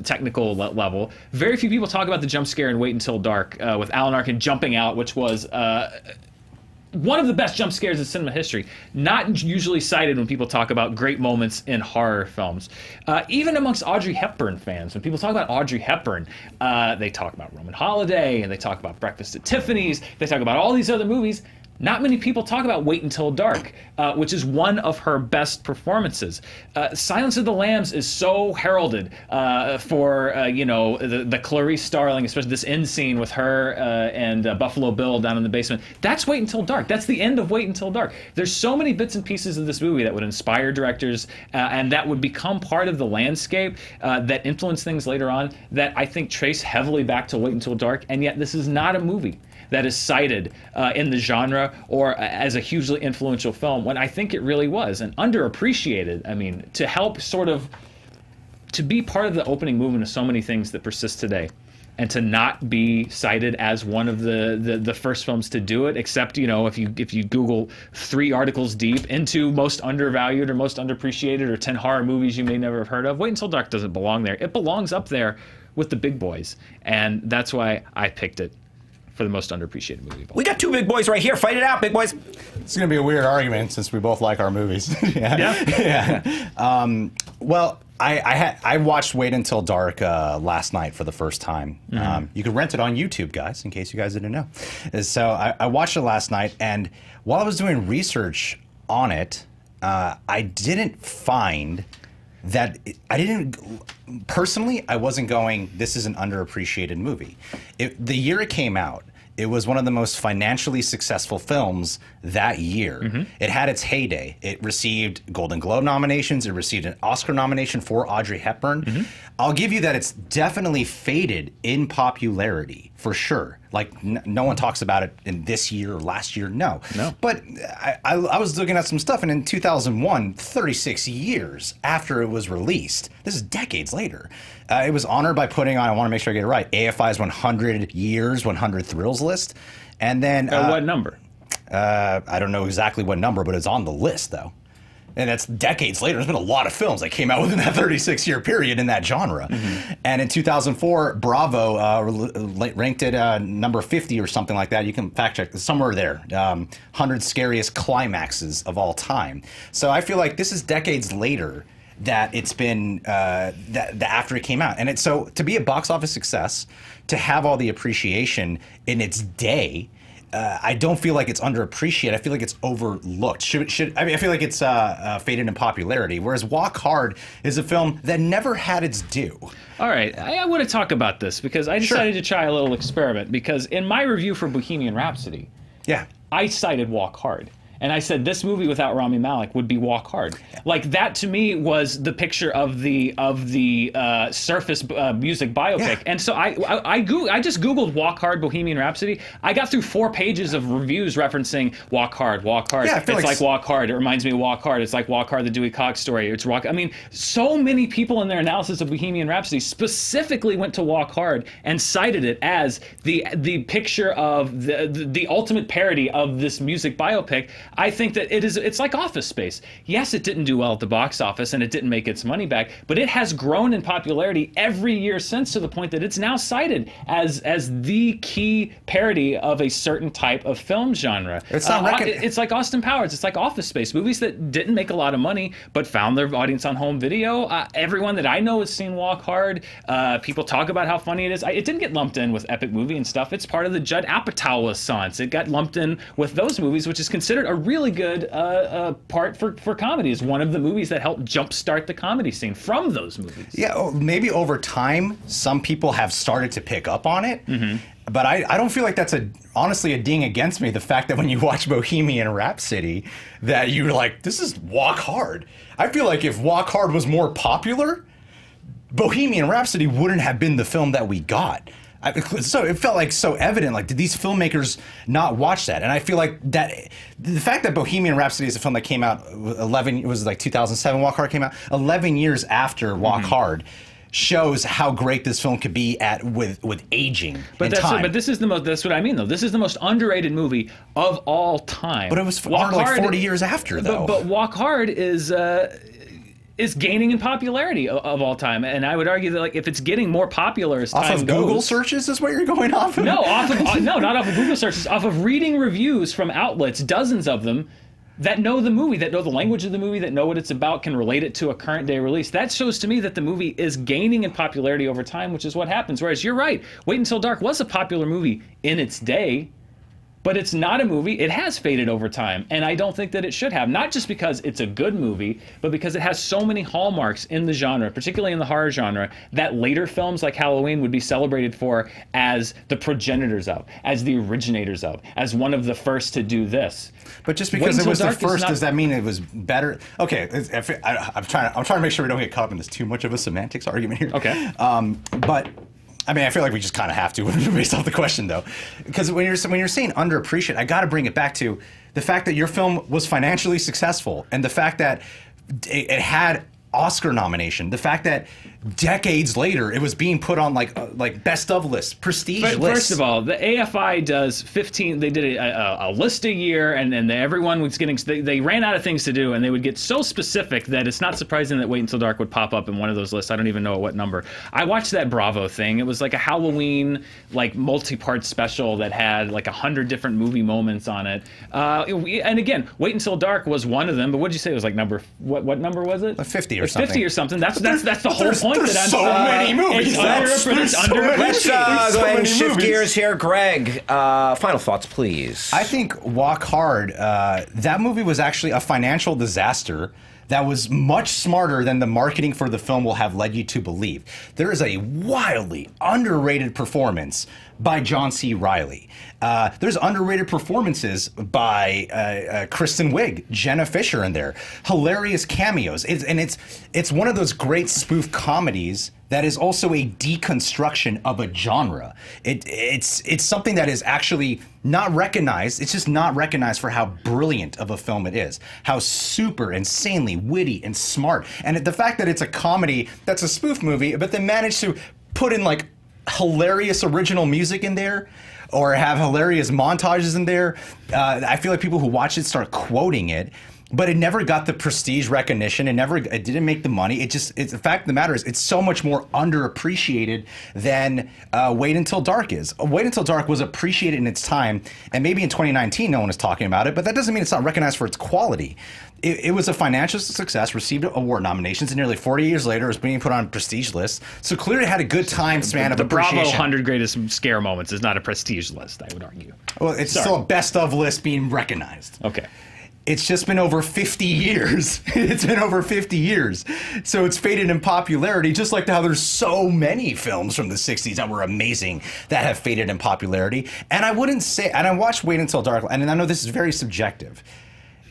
technical level. Very few people talk about the jump scare in Wait Until Dark with Alan Arkin jumping out, which was one of the best jump scares in cinema history. Not usually cited when people talk about great moments in horror films. Even amongst Audrey Hepburn fans, when people talk about Audrey Hepburn, they talk about Roman Holiday, and they talk about Breakfast at Tiffany's, they talk about all these other movies. Not many people talk about Wait Until Dark, which is one of her best performances. Silence of the Lambs is so heralded for, you know, the Clarice Starling, especially this end scene with her and Buffalo Bill down in the basement. That's Wait Until Dark. That's the end of Wait Until Dark. There's so many bits and pieces of this movie that would inspire directors and that would become part of the landscape that influence things later on that I think trace heavily back to Wait Until Dark, and yet this is not a movie that is cited in the genre or as a hugely influential film, when I think it really was, and underappreciated. I mean, to help sort of, to be part of the opening movement of so many things that persist today, and to not be cited as one of the first films to do it, except, you know, if you Google 3 articles deep into most undervalued or most underappreciated or 10 horror movies you may never have heard of, Wait Until Dark doesn't belong there. It belongs up there with the big boys, and that's why I picked it for the most underappreciated movie. We got 2 big boys right here. Fight it out, big boys. It's going to be a weird argument since we both like our movies. Well, I watched Wait Until Dark last night for the first time. You can rent it on YouTube, guys, in case you guys didn't know. So I watched it last night, and while I was doing research on it, I didn't find that personally, I wasn't going, this is an underappreciated movie. The year it came out, it was one of the most financially successful films that year. It had its heyday. It received Golden Globe nominations. It received an Oscar nomination for Audrey Hepburn. I'll give you that it's definitely faded in popularity, for sure. Like, no one talks about it in this year or last year, no. But I was looking at some stuff, and in 2001, 36 years after it was released, this is decades later, it was honored by putting on, I want to make sure I get it right, AFI's 100 Years, 100 Thrills list. And then... what number? I don't know exactly what number, but it's on the list, though. And that's decades later. There's been a lot of films that came out within that 36-year period in that genre. And in 2004, Bravo ranked it number 50 or something like that. You can fact check somewhere there. 100 scariest climaxes of all time. So I feel like this is decades later that it's been that after it came out. And so to be a box office success, to have all the appreciation in its day, I don't feel like it's underappreciated. I feel like it's overlooked. I feel like it's faded in popularity. Whereas Walk Hard is a film that never had its due. All right, I want to talk about this because I decided to try a little experiment. Because in my review for Bohemian Rhapsody, I cited Walk Hard. And I said this movie without Rami Malek would be Walk Hard. Like, that to me was the picture of the Surface music biopic. And so I just Googled Walk Hard Bohemian Rhapsody. I got through 4 pages of reviews referencing Walk Hard, Walk Hard. It's like Walk Hard. It reminds me of Walk Hard. It's like Walk Hard, the Dewey Cox story. It's Rock. I mean, so many people in their analysis of Bohemian Rhapsody specifically went to Walk Hard and cited it as the picture of the ultimate parody of this music biopic. I think that it's like Office Space. Yes, it didn't do well at the box office and it didn't make its money back, but it has grown in popularity every year since, to the point that it's now cited as the key parody of a certain type of film genre. It's like Austin Powers. It's like Office Space. Movies that didn't make a lot of money but found their audience on home video. Everyone that I know has seen Walk Hard. People talk about how funny it is. It didn't get lumped in with Epic Movie and stuff. It's part of the Judd Apatow science. It got lumped in with those movies, which is considered a really good part for comedy. Is one of the movies that helped jumpstart the comedy scene from those movies. Yeah, maybe over time some people have started to pick up on it, but I don't feel like that's honestly a ding against me. The fact that when you watch Bohemian Rhapsody, that you're like, this is Walk Hard. I feel like if Walk Hard was more popular, Bohemian Rhapsody wouldn't have been the film that we got. So it felt like so evident. Like, did these filmmakers not watch that? And I feel like that the fact that Bohemian Rhapsody is a film that came out 2007. Walk Hard came out 11 years after Walk Hard, shows how great this film could be with aging. But this is the most. That's what I mean, though. This is the most underrated movie of all time. But it was like 40 years after, though. But Walk Hard is gaining in popularity of all time, and I would argue that, like, if it's getting more popular as time goes, off of Google searches is what you're going off of? No, not off of Google searches, off of reading reviews from outlets, dozens of them, that know the movie, that know the language of the movie, that know what it's about, can relate it to a current day release. That shows to me that the movie is gaining in popularity over time, which is what happens. Whereas you're right, Wait Until Dark was a popular movie in its day, but it's not a movie. It has faded over time, and I don't think that it should have. Not just because it's a good movie, but because it has so many hallmarks in the genre, particularly in the horror genre, that later films like Halloween would be celebrated for as the progenitors of, as the originators of, as one of the first to do this. But just because it was the first, does that mean it was better? Okay, I'm trying to make sure we don't get caught up in this too much of a semantics argument here. Okay. But I mean, I feel like we just kind of have to based off the question, though, because when you're saying underappreciated, I got to bring it back to the fact that your film was financially successful, and the fact that it had Oscar nomination, the fact that decades later, it was being put on like best of lists, prestige lists. First of all, the AFI does 15. They did a list a year, and everyone was getting. They ran out of things to do, and they would get so specific that it's not surprising that Wait Until Dark would pop up in one of those lists. I don't even know what number. I watched that Bravo thing. It was like a Halloween like multi-part special that had like 100 different movie moments on it. And again, Wait Until Dark was one of them. But what did you say it was like number? What number was it? 50 or Like something. 50 or something. That's the whole point. There's so many movies. Let's go ahead and shift movies. gears here. Greg, final thoughts, please. I think Walk Hard, that movie was actually a financial disaster that was much smarter than the marketing for the film will have led you to believe. There is a wildly underrated performance by John C. Reilly. There's underrated performances by Kristen Wiig, Jenna Fisher in there. Hilarious cameos. It's one of those great spoof comedies that is also a deconstruction of a genre. It's something that is actually not recognized. It's just not recognized for how brilliant of a film it is. How super insanely witty and smart. And the fact that it's a comedy that's a spoof movie, but they managed to put in like hilarious original music in there, or have hilarious montages in there. I feel like people who watch it start quoting it, but it never got the prestige recognition. It didn't make the money. It's the fact of the matter is, it's so much more underappreciated than Wait Until Dark is. Wait Until Dark was appreciated in its time, and maybe in 2019 no one is talking about it, but that doesn't mean it's not recognized for its quality. It was a financial success, received award nominations, and nearly 40 years later, it was being put on prestige lists. So clearly, it had a good time span of appreciation. The Bravo 100 Greatest Scare Moments is not a prestige list, I would argue. Well, it's still a best of list being recognized. Okay. It's just been over 50 years. It's been over 50 years. So it's faded in popularity, just like how there's so many films from the 60s that were amazing that have faded in popularity. And I wouldn't say, and I watched Wait Until Dark, and I know this is very subjective,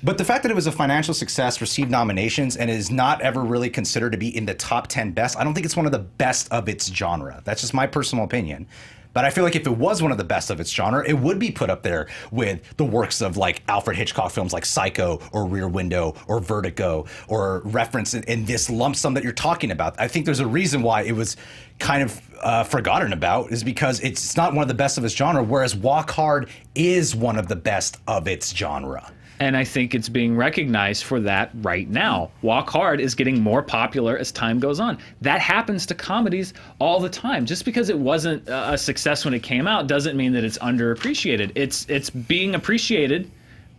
but the fact that it was a financial success, received nominations, and is not ever really considered to be in the top 10 best, I don't think it's one of the best of its genre. That's just my personal opinion. But I feel like if it was one of the best of its genre, it would be put up there with the works of like Alfred Hitchcock films like Psycho or Rear Window or Vertigo, or reference in this lump sum that you're talking about. I think there's a reason why it was kind of forgotten about, is because it's not one of the best of its genre, whereas Walk Hard is one of the best of its genre. And I think it's being recognized for that right now. Walk Hard is getting more popular as time goes on. That happens to comedies all the time. Just because it wasn't a success when it came out doesn't mean that it's underappreciated. It's being appreciated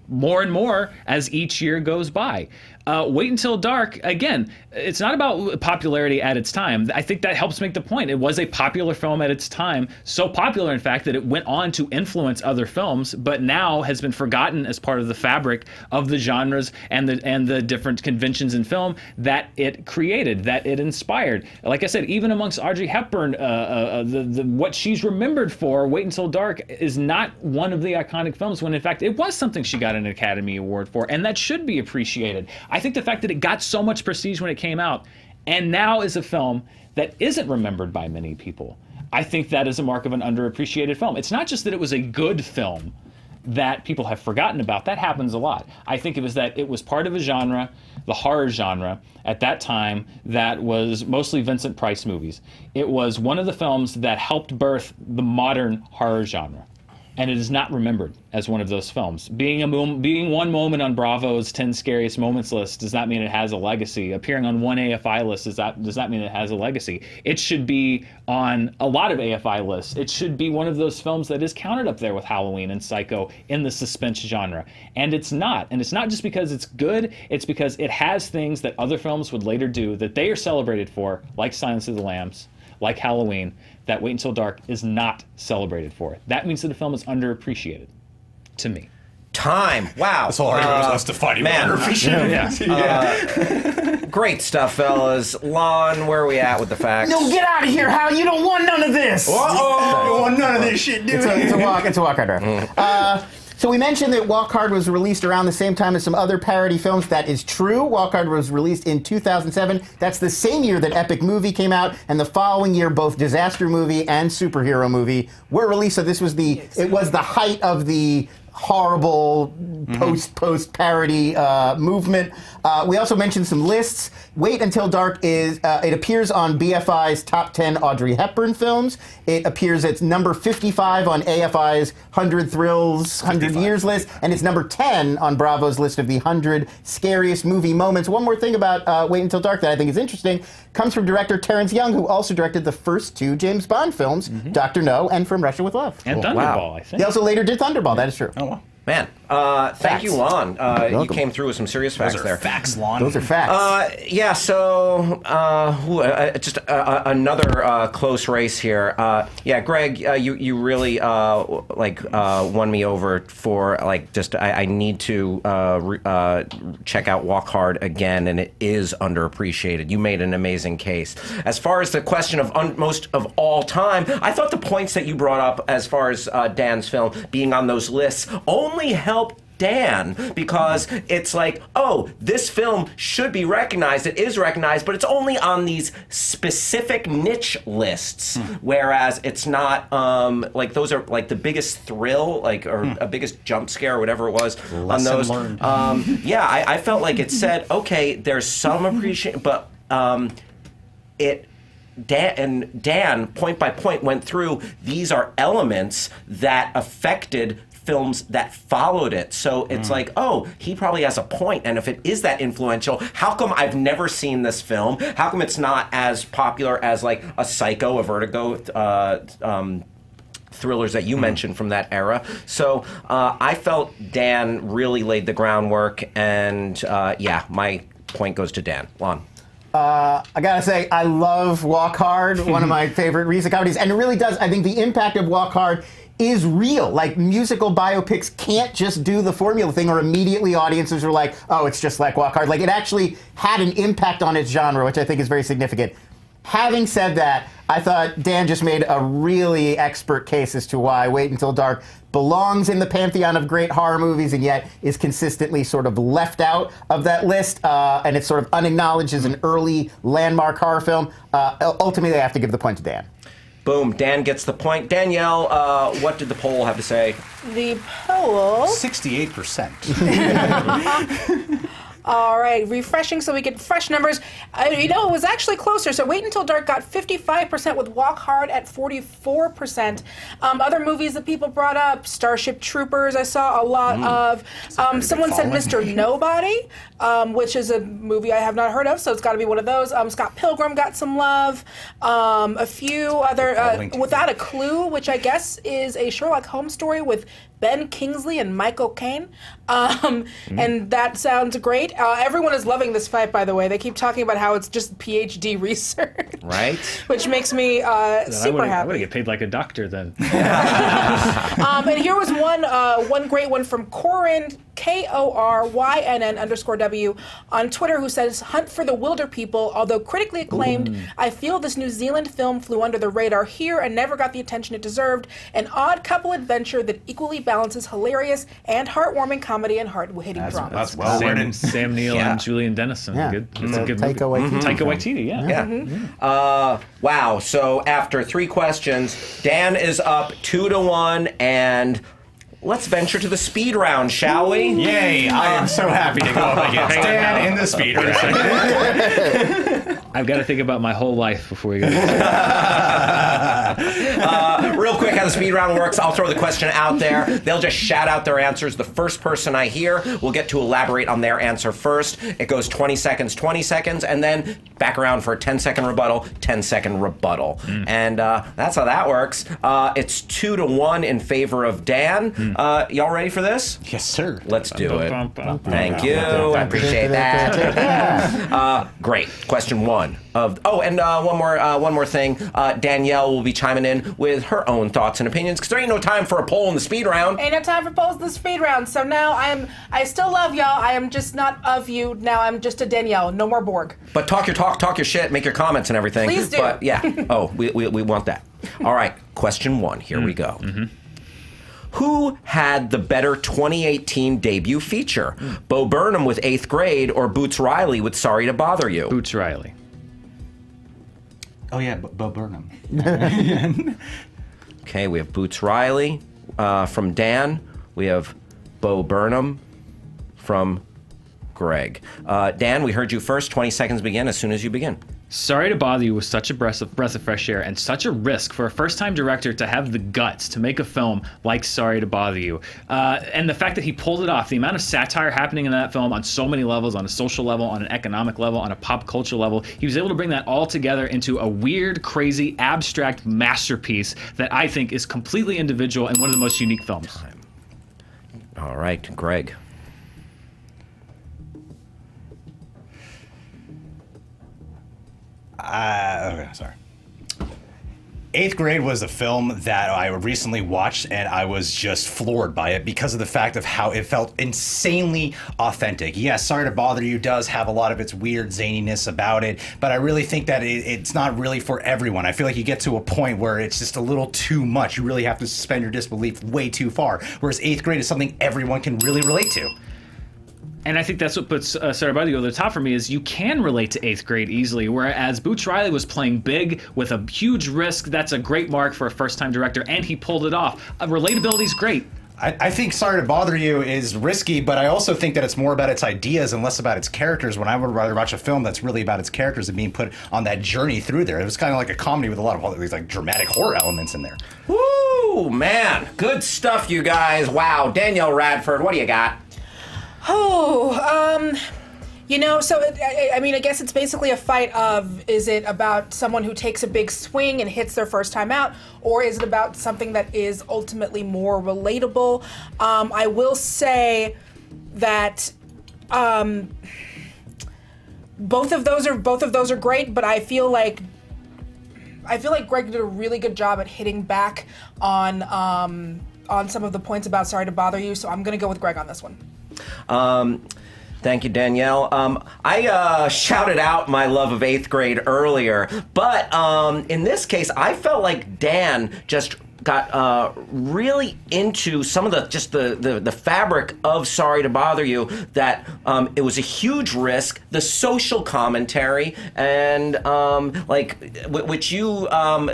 more and more as each year goes by. Wait Until Dark, again, it's not about popularity at its time. I think that helps make the point. It was a popular film at its time, so popular in fact that it went on to influence other films, but now has been forgotten as part of the fabric of the genres and the different conventions in film that it created, that it inspired. Like I said, even amongst Audrey Hepburn, what she's remembered for, Wait Until Dark, is not one of the iconic films, when in fact it was something she got an Academy Award for, and that should be appreciated. I think the fact that it got so much prestige when it came out, and now is a film that isn't remembered by many people, I think that is a mark of an underappreciated film. It's not just that it was a good film that people have forgotten about. That happens a lot. I think it was that it was part of a genre, the horror genre, at that time that was mostly Vincent Price movies. It was one of the films that helped birth the modern horror genre. And it is not remembered as one of those films. Being one moment on Bravo's 10 Scariest Moments list does not mean it has a legacy. Appearing on one AFI list does not mean it has a legacy. It should be on a lot of AFI lists. It should be one of those films that is counted up there with Halloween and Psycho in the suspense genre. And it's not. And it's not just because it's good, it's because it has things that other films would later do that they are celebrated for, like Silence of the Lambs, like Halloween, that Wait Until Dark is not celebrated for. That means that the film is underappreciated, to me. Time. Wow. That's all I heard was us defining underappreciated. Great stuff, fellas. Lon, where are we at with the facts? No, get out of here, Hal. You don't want none of this. Uh-oh. You don't want none of this shit, dude. It's a walk hard. So we mentioned that Walk Hard was released around the same time as some other parody films. That is true. Walk Hard was released in 2007. That's the same year that Epic Movie came out, and the following year both Disaster Movie and Superhero Movie were released. So this was it was the height of the horrible post parody movement. We also mentioned some lists. Wait Until Dark is it appears on BFI's top 10 Audrey Hepburn films. It appears at number 55 on AFI's 100 Thrills 100 Years list, and it's number 10 on Bravo's list of the 100 scariest movie moments. One more thing about Wait Until Dark that I think is interesting comes from director Terrence Young, who also directed the first 2 James Bond films, Dr. No and From Russia with Love. And Thunderball, I think. He also later did Thunderball. That is true. Oh, wow. Man, thank you, Lon. You came through with some serious facts there. Facts, Lon. Those are facts. Yeah, so just another close race here. Yeah, Greg, you really won me over for I need to check out Walk Hard again, and it is underappreciated. You made an amazing case. As far as the question of most of all time, I thought the points that you brought up as far as Dan's film being on those lists only help Dan, because it's like, oh, this film should be recognized, it is recognized, but it's only on these specific niche lists, whereas it's not like those are like the biggest thrill, or a biggest jump scare or whatever it was on those. Yeah, I felt like it said, okay, there's some appreciation, but Dan, point by point, went through, these are elements that affected films that followed it. So it's like, oh, he probably has a point. And if it is that influential, how come I've never seen this film? How come it's not as popular as like a Psycho, a Vertigo, thrillers that you mentioned from that era? So I felt Dan really laid the groundwork, and yeah, my point goes to Dan. Lon. I gotta say, I love Walk Hard, one of my favorite recent comedies, and it really does. I think the impact of Walk Hard is real. Like, musical biopics can't just do the formula thing, or immediately audiences are like, oh, it's just like Walk Hard. Like, it actually had an impact on its genre, which I think is very significant. Having said that, I thought Dan just made a really expert case as to why Wait Until Dark belongs in the pantheon of great horror movies and yet is consistently sort of left out of that list, and it's sort of unacknowledged as an early landmark horror film. Ultimately, I have to give the point to Dan. Boom, Dan gets the point. Danielle, what did the poll have to say? The poll... 68%. All right, refreshing so we get fresh numbers. You know, it was actually closer. So Wait Until Dark got 55% with Walk Hard at 44%. Other movies that people brought up, Starship Troopers, I saw a lot of. Someone said Mr. Nobody, which is a movie I have not heard of, so it's got to be one of those. Scott Pilgrim got some love. A few other, Without a Clue, which I guess is a Sherlock Holmes story with Ben Kingsley and Michael Caine. And that sounds great. Everyone is loving this fight, by the way. They keep talking about how it's just PhD research. Right. Which makes me super happy. I would get paid like a doctor then. And here was one great one from Corin, KORYNN_W on Twitter, who says, Hunt for the Wilder People, although critically acclaimed, I feel this New Zealand film flew under the radar here and never got the attention it deserved. An odd couple adventure that equally balances hilarious and heartwarming comedy and hard-hitting drama. That's well written. Sam Neill and Julian Dennison. Yeah. It's a good Taika movie. Waititi. Taika Waititi, yeah. Wow, so after 3 questions, Dan is up 2-1, and let's venture to the speed round, shall we? Yay! I am so happy to go up against Dan in the speed round. I've got to think about my whole life before we go. Real quick, how the speed round works, I'll throw the question out there. They'll just shout out their answers. The first person I hear will get to elaborate on their answer first. It goes 20 seconds, and then back around for a 10-second rebuttal, 10-second rebuttal. And that's how that works. It's 2-1 in favor of Dan. Y'all ready for this? Yes, sir. Let's do it. Thank you. I appreciate that. Great. Question 1. One more thing. Danielle will be chiming in with her own thoughts and opinions, because there ain't no time for a poll in the speed round. Ain't no time for polls in the speed round. So now I still love y'all. I am just not of you. Now I'm just a Danielle. No more Borg. But talk your shit, make your comments and everything. Please do. But yeah. We want that. All right. Question 1. Here we go. Who had the better 2018 debut feature? Bo Burnham with 8th Grade or Boots Riley with Sorry to Bother You? Boots Riley. Oh, yeah, Bo Burnham. Okay, we have Boots Riley from Dan. We have Bo Burnham from Greg. Dan, we heard you first. 20 seconds begin as soon as you begin. Sorry to Bother You was such a breath of fresh air and such a risk for a first-time director to have the guts to make a film like Sorry to Bother You. And the fact that he pulled it off, the amount of satire happening in that film on so many levels, on a social level, on an economic level, on a pop culture level, he was able to bring that all together into a weird, crazy, abstract masterpiece that I think is completely individual and one of the most unique films. All right, Greg. Okay, sorry. Eighth Grade was a film that I recently watched, and I was just floored by it because of the fact of how it felt insanely authentic. Yes, Sorry to Bother You does have a lot of its weird zaniness about it, but I really think that it's not really for everyone. I feel like you get to a point where it's just a little too much. You really have to suspend your disbelief way too far, whereas Eighth Grade is something everyone can really relate to. And I think that's what puts Sorry to Bother You over the top for me is you can relate to Eighth Grade easily, whereas Boots Riley was playing big with a huge risk. That's a great mark for a first-time director, and he pulled it off. Relatability is great. I think Sorry to Bother You is risky, but I also think that it's more about its ideas and less about its characters. When I would rather watch a film that's really about its characters and being put on that journey through there. It was kind of like a comedy with a lot of these like dramatic horror elements in there. Woo, man. Good stuff, you guys. Wow. Danielle Radford, what do you got? Oh, you know, so I mean, I guess it's basically a fight of, is it about someone who takes a big swing and hits their first time out, or is it about something that is ultimately more relatable? I will say that both of those are great, but I feel like Greg did a really good job at hitting back on some of the points about Sorry to Bother You, so I'm gonna go with Greg on this one. Thank you, Danielle. I shouted out my love of Eighth Grade earlier, but in this case, I felt like Dan just got really into some of the fabric of Sorry to Bother You, that it was a huge risk, the social commentary, and which you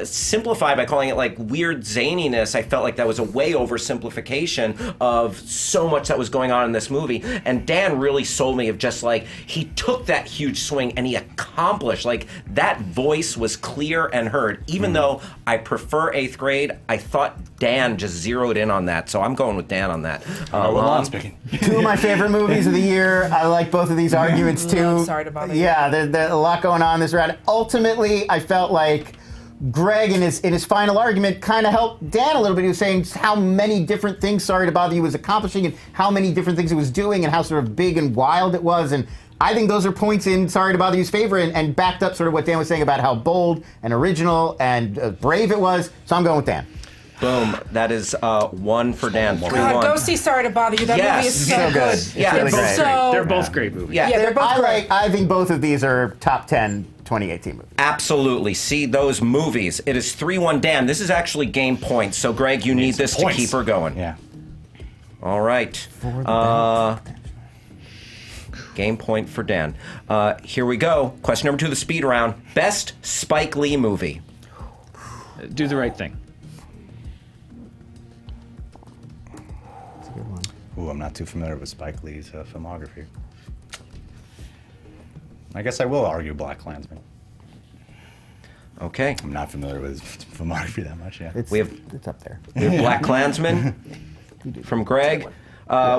simplified by calling it like weird zaniness. I felt like that was a way oversimplification of so much that was going on in this movie, and Dan really sold me of just like, he took that huge swing and he accomplished, like, that voice was clear and heard. Even though I prefer Eighth Grade, I thought Dan just zeroed in on that, so I'm going with Dan on that. Speaking. Two of my favorite movies of the year. I like both of these arguments too. Sorry to Bother You. Yeah, there's a lot going on this round. Ultimately, I felt like Greg, in his final argument, kind of helped Dan a little bit. He was saying how many different things Sorry to Bother You was accomplishing, and how many different things it was doing, and how sort of big and wild it was. And I think those are points in Sorry to Bother You's favor, and backed up sort of what Dan was saying about how bold and original and brave it was. So I'm going with Dan. Boom. That is one for Dan. 3-1. God, go see Sorry to Bother You. That movie is so so good. Yeah, really they're great. both great. They're both great movies. Yeah, they're both great. I think both of these are top 10 2018 movies. Absolutely. See those movies. It is 3-1 Dan. This is actually game points. So, Greg, you need this to keep her going. Yeah. All right. Game point for Dan. Here we go. Question number 2 of the speed round. Best Spike Lee movie. Do the Right Thing. That's a good one. Ooh, I'm not too familiar with Spike Lee's filmography. I guess I will argue Black Klansman. Okay. I'm not familiar with his filmography that much, yeah. We have It's up there. We have Black Klansman from Greg.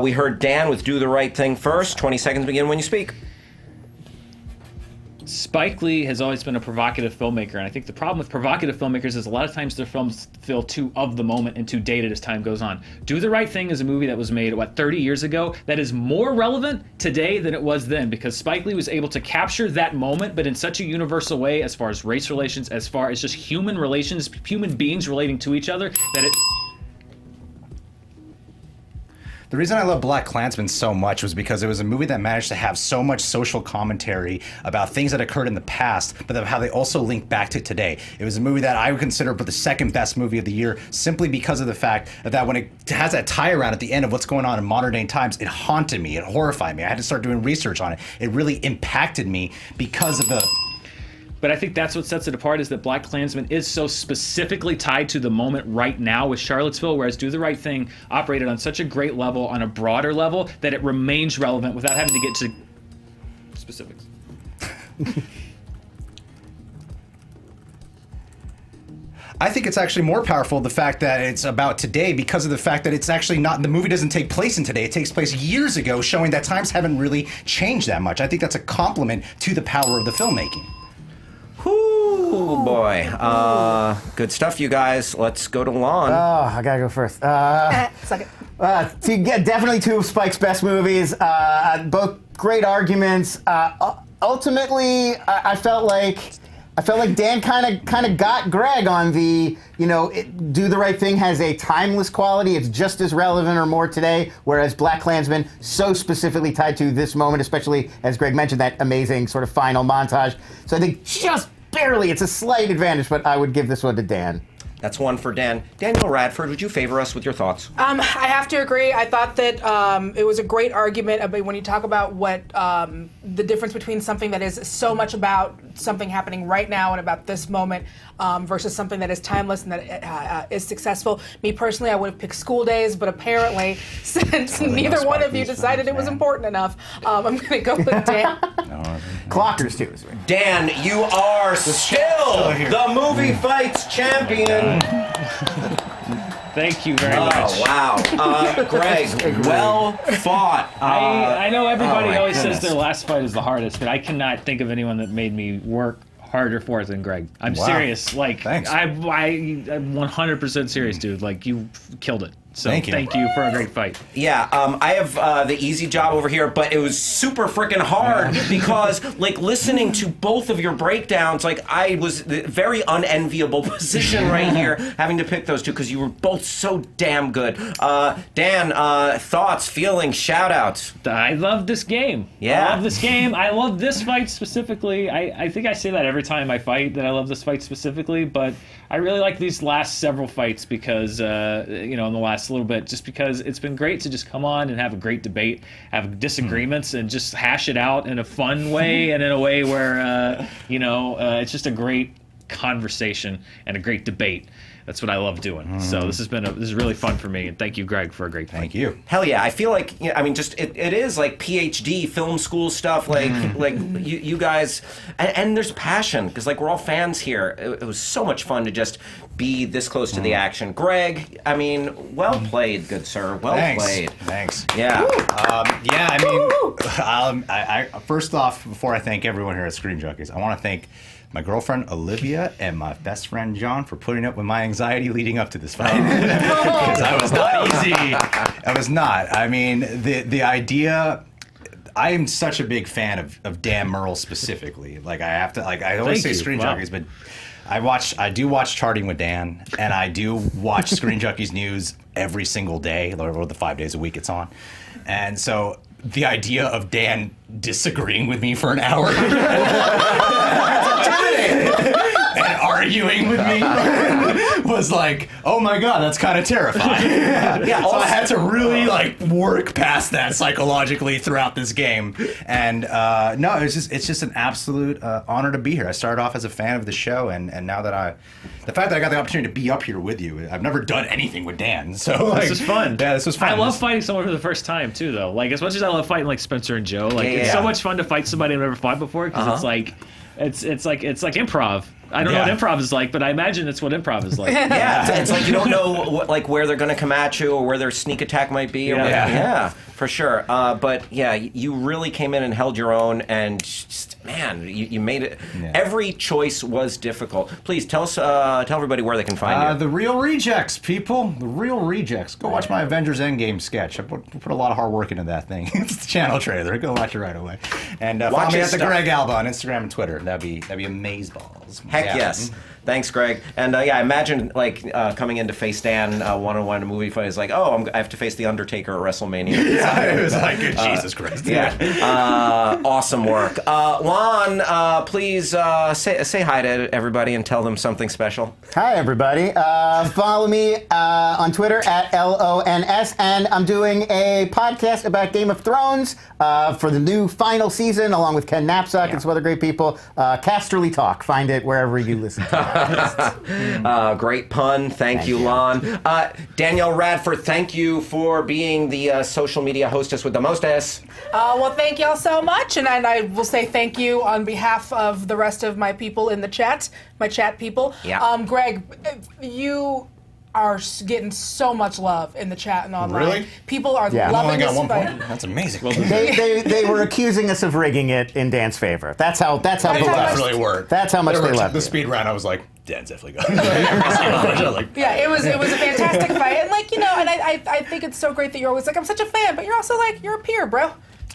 We heard Dan with Do the Right Thing first. 20 seconds begin when you speak. Spike Lee has always been a provocative filmmaker, and I think the problem with provocative filmmakers is a lot of times their films feel too of the moment and too dated as time goes on. Do the Right Thing is a movie that was made, 30 years ago, that is more relevant today than it was then, because Spike Lee was able to capture that moment, but in such a universal way as far as race relations, as far as just human relations, human beings relating to each other, that it... The reason I love Black Klansman so much was because it was a movie that managed to have so much social commentary about things that occurred in the past, but how they also link back to today. It was a movie that I would consider the second best movie of the year, simply because of the fact that when it has that tie around at the end of what's going on in modern day times, it haunted me, it horrified me. I had to start doing research on it. It really impacted me because of the... But I think that's what sets it apart, is that Black Klansman is so specifically tied to the moment right now with Charlottesville, whereas Do the Right Thing operated on such a great level, on a broader level, that it remains relevant without having to get to specifics. I think it's actually more powerful, the fact that it's about today, because of the fact that it's actually not, the movie doesn't take place in today. It takes place years ago, showing that times haven't really changed that much. I think that's a compliment to the power of the filmmaking. Ooh, boy. Good stuff, you guys. Let's go to Lon. Oh, I gotta go first. Second. Definitely two of Spike's best movies. Both great arguments. Ultimately, I felt like Dan kind of got Greg on the, Do the Right Thing has a timeless quality. It's just as relevant or more today, whereas Black Klansman so specifically tied to this moment, especially, as Greg mentioned, that amazing sort of final montage. So I think just barely, it's a slight advantage, but I would give this one to Dan. That's one for Dan. Daniel Radford, would you favor us with your thoughts? I have to agree. I thought that it was a great argument about when you talk about what the difference between something that is so much about something happening right now and about this moment versus something that is timeless and that is successful. Me personally, I would have picked School Days, but apparently, since neither one of you decided it was important enough, I'm going to go with Dan. Clockers, too. Dan, you are still the movie fights champion. Thank you very much. Oh, wow. Greg, well fought. I know everybody always goodness. says their last fight is the hardest, but I cannot think of anyone that made me work harder for it than Greg. I'm serious. Like, thanks. I'm 100% serious, dude. Like, you killed it. So Thank you for a great fight. Yeah, I have the easy job over here, but it was super freaking hard because, like, listening to both of your breakdowns, like, I was in a very unenviable position right here, having to pick those two because you were both so damn good. Dan, thoughts, feelings, shout-outs? I love this game. Yeah. I love this game. I love this fight specifically. I think I say that every time I fight, that I love this fight specifically, but I really like these last several fights because, in the last little bit, just because it's been great to just come on and have a great debate, have disagreements, and just hash it out in a fun way and in a way where, it's just a great conversation and a great debate. That's what I love doing. So this is really fun for me, and thank you, Greg, for a great fight. Thank you. Hell yeah! I feel like it is like PhD film school stuff. Like you guys, and there's passion because like we're all fans here. It was so much fun to just be this close to the action. Greg, well played, good sir. Well played. Thanks. Yeah. I first off, before I thank everyone here at Screen Junkies, I want to thank my girlfriend Olivia and my best friend John for putting up with my anxiety leading up to this fight. Because I was not easy. I was not. I mean, the idea. I am such a big fan of Dan Murrell specifically. Like I have to. Like I always say Screen Junkies, but I do watch Charting with Dan, and I do watch Screen Junkies News every single day, or the 5 days a week it's on, and so. The idea of Dan disagreeing with me for an hour and arguing with me was like, oh my god, that's kind of terrifying. So I had to really work past that psychologically throughout this game. And no, it's just an absolute honor to be here. I started off as a fan of the show, and now that the fact that I got the opportunity to be up here with you, I've never done anything with Dan. So this is fun. Yeah, this was fun. I love fighting someone for the first time too, though. Like as much as I love fighting like Spencer and Joe, it's so much fun to fight somebody I've never fought before because it's like improv. I don't know what improv is like, but I imagine it's what improv is like. Yeah, it's like you don't know where they're going to come at you or where their sneak attack might be. Yeah, for sure. But yeah, you really came in and held your own, and just, man, you made it. Yeah. Every choice was difficult. Please tell everybody where they can find you. The Real Rejects, people. The Real Rejects. Go watch my Avengers Endgame sketch. I put a lot of hard work into that thing. It's the channel trailer. Go watch it right away. And follow me at the Greg Alba on Instagram and Twitter. That'd be amazeballs. Heck yes. Thanks, Greg. And yeah, I imagine like coming in to face Dan one-on-one in a movie fight is like, oh, I have to face the Undertaker at WrestleMania. Yeah, it was like Jesus Christ. Yeah, awesome work. Lon, please say hi to everybody and tell them something special. Hi, everybody. Follow me on Twitter at LONS, and I'm doing a podcast about Game of Thrones for the new final season, along with Ken Knapsack and some other great people. Casterly Talk. Find it wherever you listen to it. Great pun. Thank you, Lon. Danielle Radford, thank you for being the social media hostess with the mostess. Well, thank y'all so much, and I will say thank you on behalf of the rest of my people in the chat, my chat people. Yeah. Greg, you are getting so much love in the chat and online. Really? People are I loving only got this 1 fight. point. That's amazing. They were accusing us of rigging it in Dan's favor. That's how It definitely worked. That's how much they love the you. speed round. I was like, Dan's definitely got. Yeah, it was a fantastic fight, and like and I think it's so great that you're always like, I'm such a fan, but you're also like, you're a peer, bro.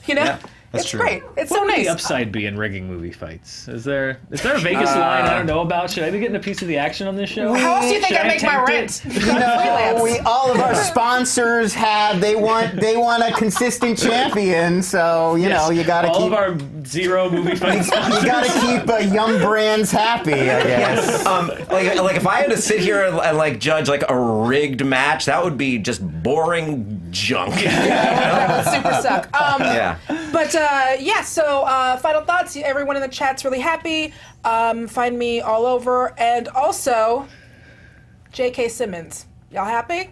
Yeah, that's it's true. great. It's What so would nice. the upside be in rigging movie fights? Is there a Vegas line I don't know about? Should I be getting a piece of the action on this show? How else do you think Should I make my tempt rent? it? All of our sponsors they want a consistent champion, so you know you gotta all keep of our zero movie fight sponsors. you gotta keep young brands happy, I guess. Like if I had to sit here and like judge like a rigged match, that would be just boring junk. That would super suck. Yeah. But so final thoughts. Everyone in the chat's really happy. Find me all over, and also J.K. Simmons. Y'all happy?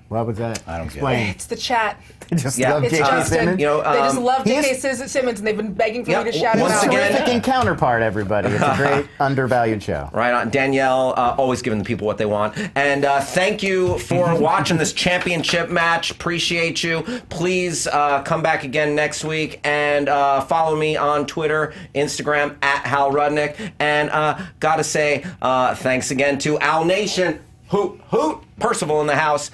What was that? I don't get Explain. It's the chat. Just Yeah. love It's J.K. Justin. Simmons. You know, They just love he J.K. is- Simmons, and they've been begging for Yep. me to shout him Once out. again- Terrific counterpart, everybody. It's a great undervalued show. Right on. Danielle, always giving the people what they want. And thank you for watching this championship match. Appreciate you. Please come back again next week and follow me on Twitter, Instagram, at Hal Rudnick. And gotta say, thanks again to Owl Nation. Hoot, hoot. Percival in the house.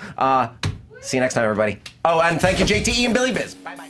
See you next time, everybody. Oh, and thank you, JTE and Billy Biz. Bye-bye.